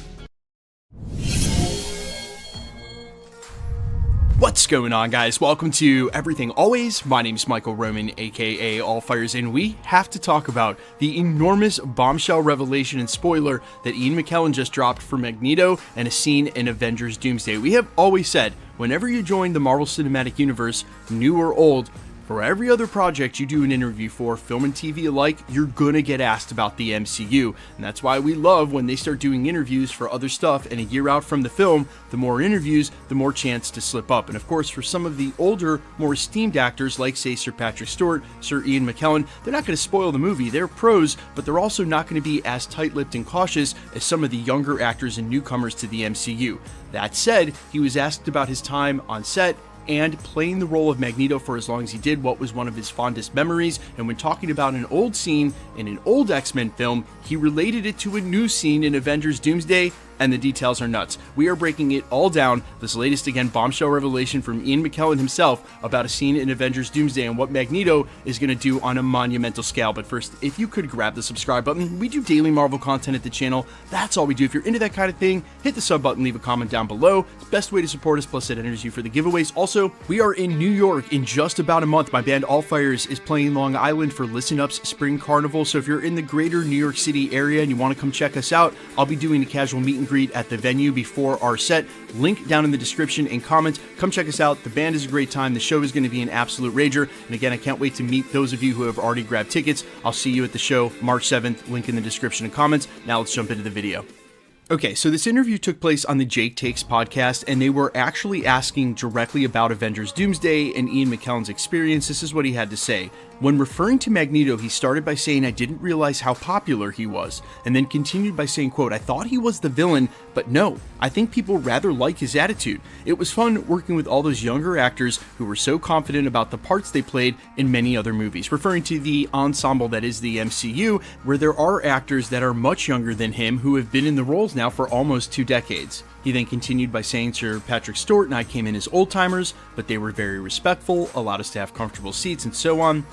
What's going on, guys? Welcome to Everything Always. My name is Michael Roman, aka Allfires, and we have to talk about the enormous bombshell revelation and spoiler that Ian McKellen just dropped for Magneto and a scene in Avengers Doomsday. We have always said, whenever you join the Marvel Cinematic Universe, new or old, for every other project you do an interview for, film and TV alike, you're gonna get asked about the MCU. And that's why we love when they start doing interviews for other stuff, and a year out from the film, the more interviews, the more chance to slip up. And of course, for some of the older, more esteemed actors, like say Sir Patrick Stewart, Sir Ian McKellen, they're not gonna spoil the movie. They're pros, but they're also not gonna be as tight-lipped and cautious as some of the younger actors and newcomers to the MCU. That said, he was asked about his time on set and playing the role of Magneto for as long as he did, what was one of his fondest memories. And when talking about an old scene in an old X-Men film, he related it to a new scene in Avengers Doomsday, and the details are nuts. We are breaking it all down. This latest, again, bombshell revelation from Ian McKellen himself about a scene in Avengers Doomsday and what Magneto is going to do on a monumental scale. But first, if you could grab the subscribe button. We do daily Marvel content at the channel. That's all we do. If you're into that kind of thing, hit the sub button, leave a comment down below. It's the best way to support us, plus it enters you for the giveaways. Also, we are in New York in just about a month. My band Allfires is playing Long Island for Listen Up's Spring Carnival. So if you're in the greater New York City area and you want to come check us out, I'll be doing a casual meet and greet at the venue before our set. Link down in the description and comments. Come check us out. The band is a great time. The show is going to be an absolute rager. And again, I can't wait to meet those of you who have already grabbed tickets. I'll see you at the show March 7th. Link in the description and comments. Now let's jump into the video. Okay, so this interview took place on the Jake Takes podcast, and they were actually asking directly about Avengers Doomsday and Ian McKellen's experience. This is what he had to say. When referring to Magneto, he started by saying, "I didn't realize how popular he was," and then continued by saying, quote, "I thought he was the villain, but no, I think people rather like his attitude. It was fun working with all those younger actors who were so confident about the parts they played in many other movies," referring to the ensemble that is the MCU, where there are actors that are much younger than him who have been in the roles now for almost 2 decades. He then continued by saying, "Sir Patrick Stewart and I came in as old-timers, but they were very respectful, allowed us to have comfortable seats, and so on."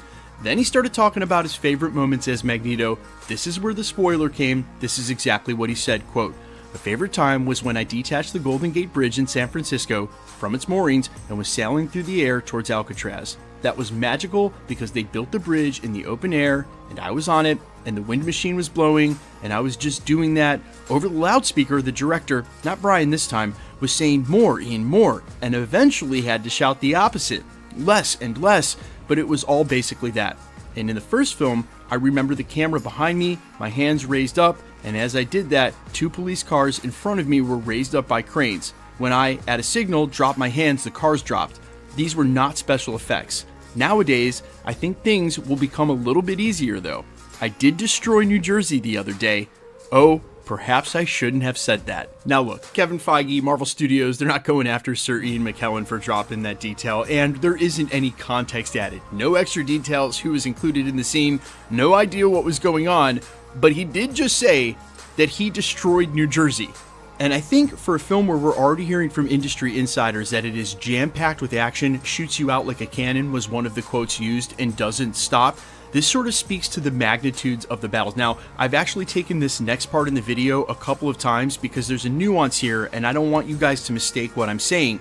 Then he started talking about his favorite moments as Magneto. This is where the spoiler came. This is exactly what he said, quote, "A favorite time was when I detached the Golden Gate Bridge in San Francisco from its moorings and was sailing through the air towards Alcatraz. That was magical because they built the bridge in the open air and I was on it and the wind machine was blowing and I was just doing that." Over the loudspeaker, the director, not Brian this time, was saying more, Ian, more, and eventually had to shout the opposite, less and less, but it was all basically that. And in the first film, I remember the camera behind me, my hands raised up, and as I did that, 2 police cars in front of me were raised up by cranes. When I, at a signal, dropped my hands, the cars dropped. These were not special effects. Nowadays, I think things will become a little bit easier though. I did destroy New Jersey the other day. Oh, perhaps I shouldn't have said that. Now look, Kevin Feige, Marvel Studios, they're not going after Sir Ian McKellen for dropping that detail, and there isn't any context added. No extra details, who was included in the scene, no idea what was going on, but he did just say that he destroyed New Jersey. And I think for a film where we're already hearing from industry insiders that it is jam-packed with action, shoots you out like a cannon was one of the quotes used, and doesn't stop, this sort of speaks to the magnitudes of the battles. Now, I've actually taken this next part in the video a couple of times because there's a nuance here, and I don't want you guys to mistake what I'm saying.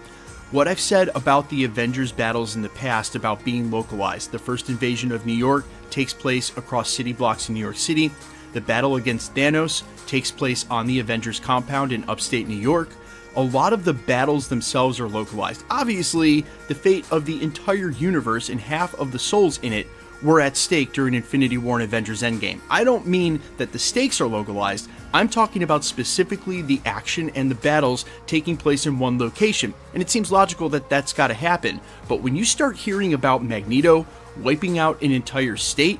What I've said about the Avengers battles in the past about being localized. The first invasion of New York takes place across city blocks in New York City. The battle against Thanos takes place on the Avengers compound in upstate New York. A lot of the battles themselves are localized. Obviously, the fate of the entire universe and half of the souls in it were at stake during Infinity War and Avengers Endgame. I don't mean that the stakes are localized, I'm talking about specifically the action and the battles taking place in one location, and it seems logical that that's gotta happen. But when you start hearing about Magneto wiping out an entire state,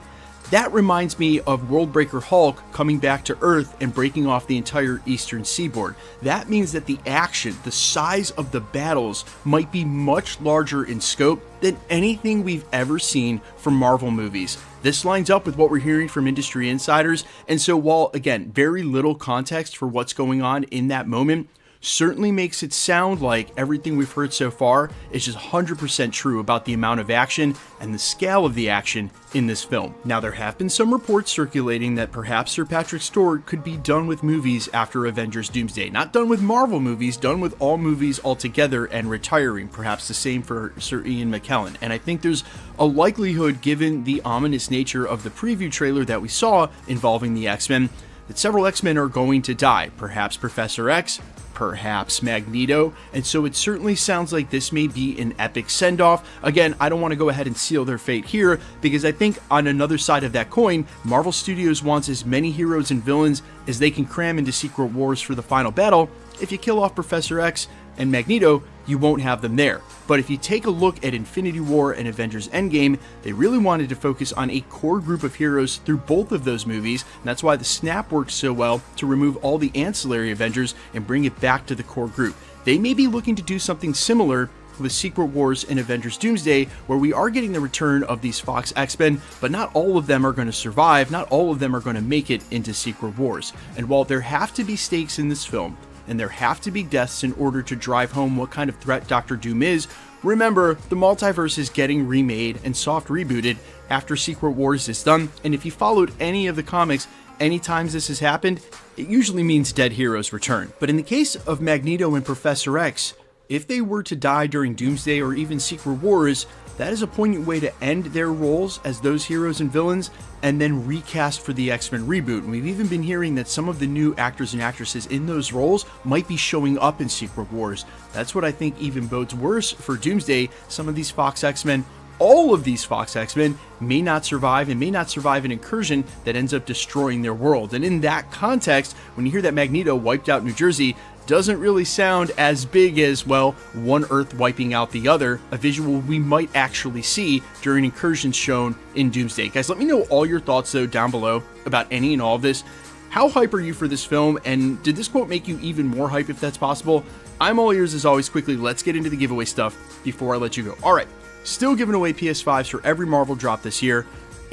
that reminds me of Worldbreaker Hulk coming back to Earth and breaking off the entire eastern seaboard. That means that the action, the size of the battles, might be much larger in scope than anything we've ever seen from Marvel movies. This lines up with what we're hearing from industry insiders, and so while, again, very little context for what's going on in that moment, certainly makes it sound like everything we've heard so far is just 100% true about the amount of action and the scale of the action in this film. Now, there have been some reports circulating that perhaps Sir Patrick Stewart could be done with movies after Avengers Doomsday. Not done with Marvel movies, done with all movies altogether and retiring. Perhaps the same for Sir Ian McKellen. And I think there's a likelihood, given the ominous nature of the preview trailer that we saw involving the X-Men, that several X-Men are going to die. Perhaps Professor X, perhaps Magneto, and so it certainly sounds like this may be an epic send-off. Again, I don't want to go ahead and seal their fate here, because I think on another side of that coin, Marvel Studios wants as many heroes and villains as they can cram into Secret Wars for the final battle. If you kill off Professor X and Magneto, you won't have them there. But if you take a look at Infinity War and Avengers Endgame, they really wanted to focus on a core group of heroes through both of those movies, and that's why the snap worked so well to remove all the ancillary Avengers and bring it back to the core group. They may be looking to do something similar with Secret Wars and Avengers Doomsday, where we are getting the return of these Fox X-Men, but not all of them are going to survive, not all of them are going to make it into Secret Wars. And while there have to be stakes in this film, and there have to be deaths in order to drive home what kind of threat Doctor Doom is, remember, the multiverse is getting remade and soft rebooted after Secret Wars is done, and if you followed any of the comics, anytime this has happened, it usually means dead heroes return. But in the case of Magneto and Professor X, if they were to die during Doomsday or even Secret Wars, that is a poignant way to end their roles as those heroes and villains and then recast for the X-Men reboot. And we've even been hearing that some of the new actors and actresses in those roles might be showing up in Secret Wars. That's what I think even bodes worse for Doomsday. Some of these Fox X-Men, all of these Fox X-Men, may not survive and may not survive an incursion that ends up destroying their world. And in that context, when you hear that Magneto wiped out New Jersey, doesn't really sound as big as, well, one Earth wiping out the other, a visual we might actually see during incursions shown in Doomsday. Guys, let me know all your thoughts, though, down below about any and all of this. How hype are you for this film, and did this quote make you even more hype if that's possible? I'm all ears as always. Quickly, let's get into the giveaway stuff before I let you go. All right, still giving away PS5s for every Marvel drop this year.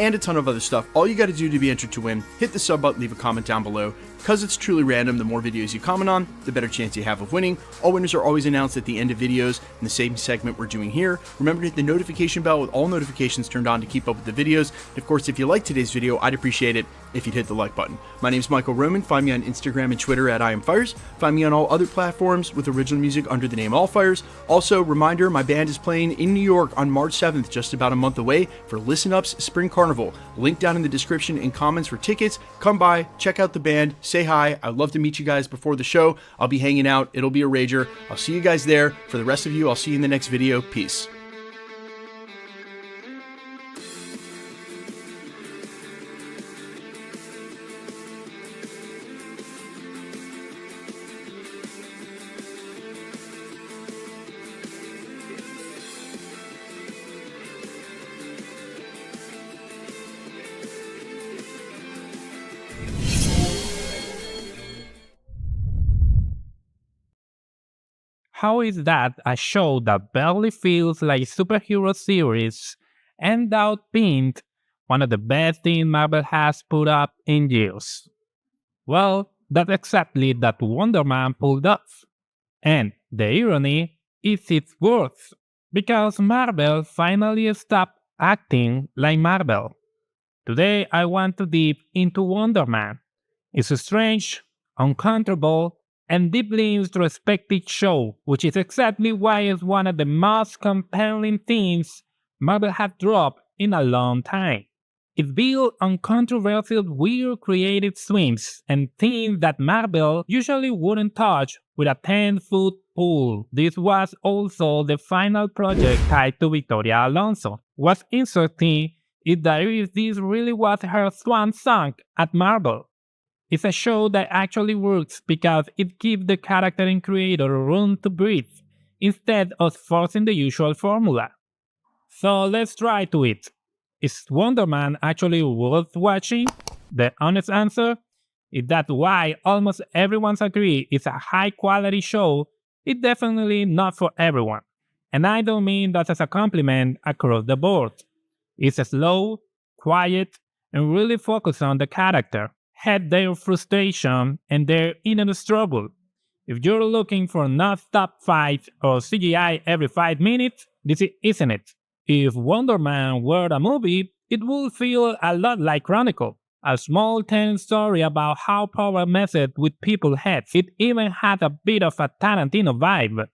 and a ton of other stuff. All you gotta do to be entered to win, hit the sub button, leave a comment down below. Because it's truly random, the more videos you comment on, the better chance you have of winning. All winners are always announced at the end of videos in the same segment we're doing here. Remember to hit the notification bell with all notifications turned on to keep up with the videos. And of course, if you like today's video, I'd appreciate it if you'd hit the like button. My name is Michael Roman. Find me on Instagram and Twitter at IamFires. Find me on all other platforms with original music under the name Allfires. Also, reminder, my band is playing in New York on March 7th, just about a month away, for Listen Up's Spring Carnival. Link down in the description and comments for tickets. Come by, check out the band, say hi. I'd love to meet you guys before the show. I'll be hanging out. It'll be a rager. I'll see you guys there. For the rest of you, I'll see you in the next video. Peace. How is that a show that barely feels like a superhero series ended up being one of the best things Marvel has put up in years? Well, that's exactly that Wonder Man pulled off. And the irony is its worth, because Marvel finally stopped acting like Marvel. Today I want to dive into Wonder Man. It's a strange, uncomfortable, and deeply introspective show, which is exactly why it's one of the most compelling things Marvel has dropped in a long time. It's built on controversial, weird creative swings and themes that Marvel usually wouldn't touch with a 10-foot pole. This was also the final project tied to Victoria Alonso. What's interesting is that if this really was her swan song at Marvel. It's a show that actually works because it gives the character and creator room to breathe, instead of forcing the usual formula. So let's try to it. Is Wonder Man actually worth watching? The honest answer is that while almost everyone agrees it's a high-quality show, it's definitely not for everyone. And I don't mean that as a compliment across the board. It's slow, quiet, and really focused on the character. Had their frustration and their inner struggle. If you're looking for non-stop fights or CGI every 5 minutes, this isn't it. If Wonder Man were a movie, it would feel a lot like Chronicle, a small tense story about how power messes with people's heads. It even had a bit of a Tarantino vibe.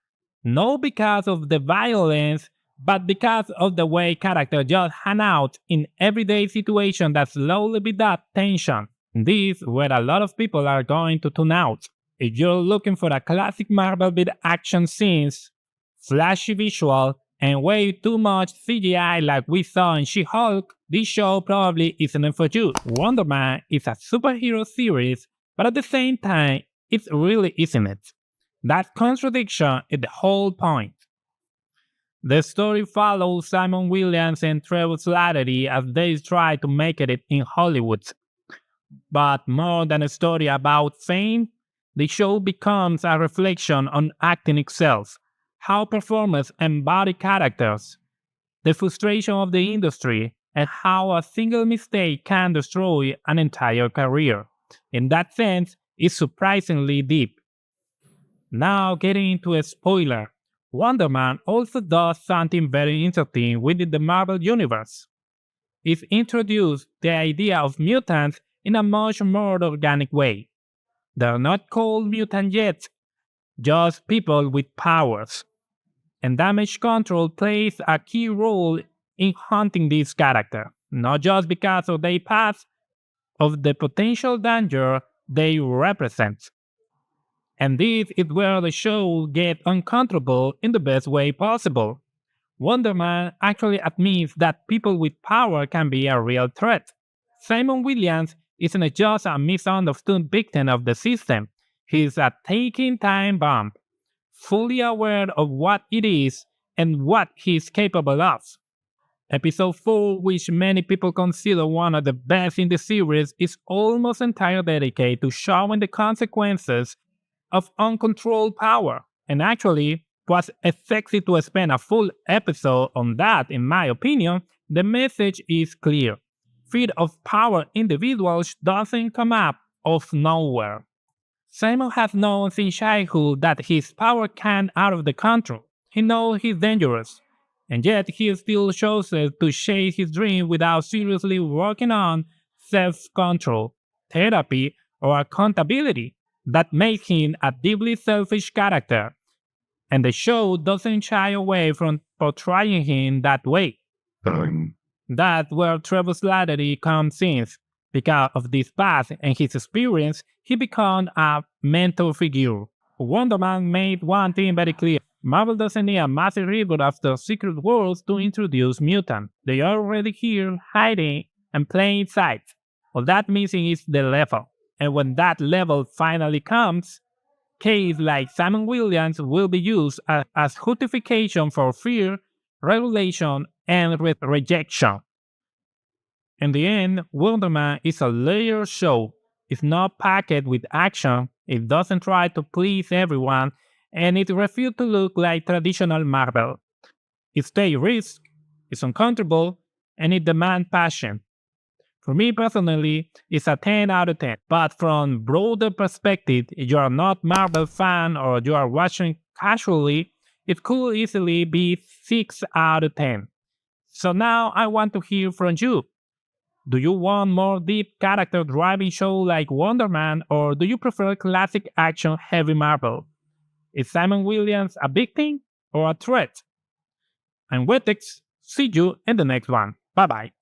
Not because of the violence, but because of the way characters just hang out in everyday situations that slowly build up tension. This is where a lot of people are going to tune out. If you're looking for a classic Marvel with action scenes, flashy visual, and way too much CGI like we saw in She-Hulk, this show probably isn't for you. Wonder Man is a superhero series, but at the same time, it really isn't it. That contradiction is the whole point. The story follows Simon Williams and Trevor Slattery as they try to make it in Hollywood. But more than a story about fame, the show becomes a reflection on acting itself, how performers embody characters, the frustration of the industry, and how a single mistake can destroy an entire career. In that sense, it's surprisingly deep. Now getting into a spoiler, Wonder Man also does something very interesting within the Marvel Universe. It introduced the idea of mutants in a much more organic way. They're not called mutants yet, just people with powers. And damage control plays a key role in hunting this character, not just because of their past, of the potential danger they represent. And this is where the show gets uncomfortable in the best way possible. Wonder Man actually admits that people with power can be a real threat. Simon Williams isn't just a misunderstood victim of the system, he's a ticking time bomb, fully aware of what it is and what he's capable of. Episode 4, which many people consider one of the best in the series, is almost entirely dedicated to showing the consequences of uncontrolled power. And actually, was sexy to spend a full episode on that, in my opinion. The message is clear. fear of power individuals doesn't come up of nowhere. Simon has known since childhood that his power can out of the control. He knows he's dangerous, and yet he still chooses to chase his dream without seriously working on self-control, therapy, or accountability. That makes him a deeply selfish character, and the show doesn't shy away from portraying him that way. That's where Trevor's Slattery comes in. Because of this past and his experience, he became a mentor figure. Wonder Man made one thing very clear. Marvel doesn't need a massive reboot after Secret Wars to introduce mutants. They are already here, hiding and playing sight. All that missing is the level. And when that level finally comes, cases like Simon Williams will be used as justification for fear, regulation, and rejection. In the end, Wonder Man is a layered show. It's not packed with action, it doesn't try to please everyone, and it refuses to look like traditional Marvel. It takes risks, it's uncomfortable, and it demands passion. For me personally, it's a 10 out of 10, but from broader perspective, if you are not Marvel fan or you are watching casually, it could easily be 6 out of 10. So now I want to hear from you. Do you want more deep character-driving show like Wonder Man, or do you prefer classic action-heavy Marvel? Is Simon Williams a big thing or a threat? I'm Wetix. See you in the next one. Bye bye.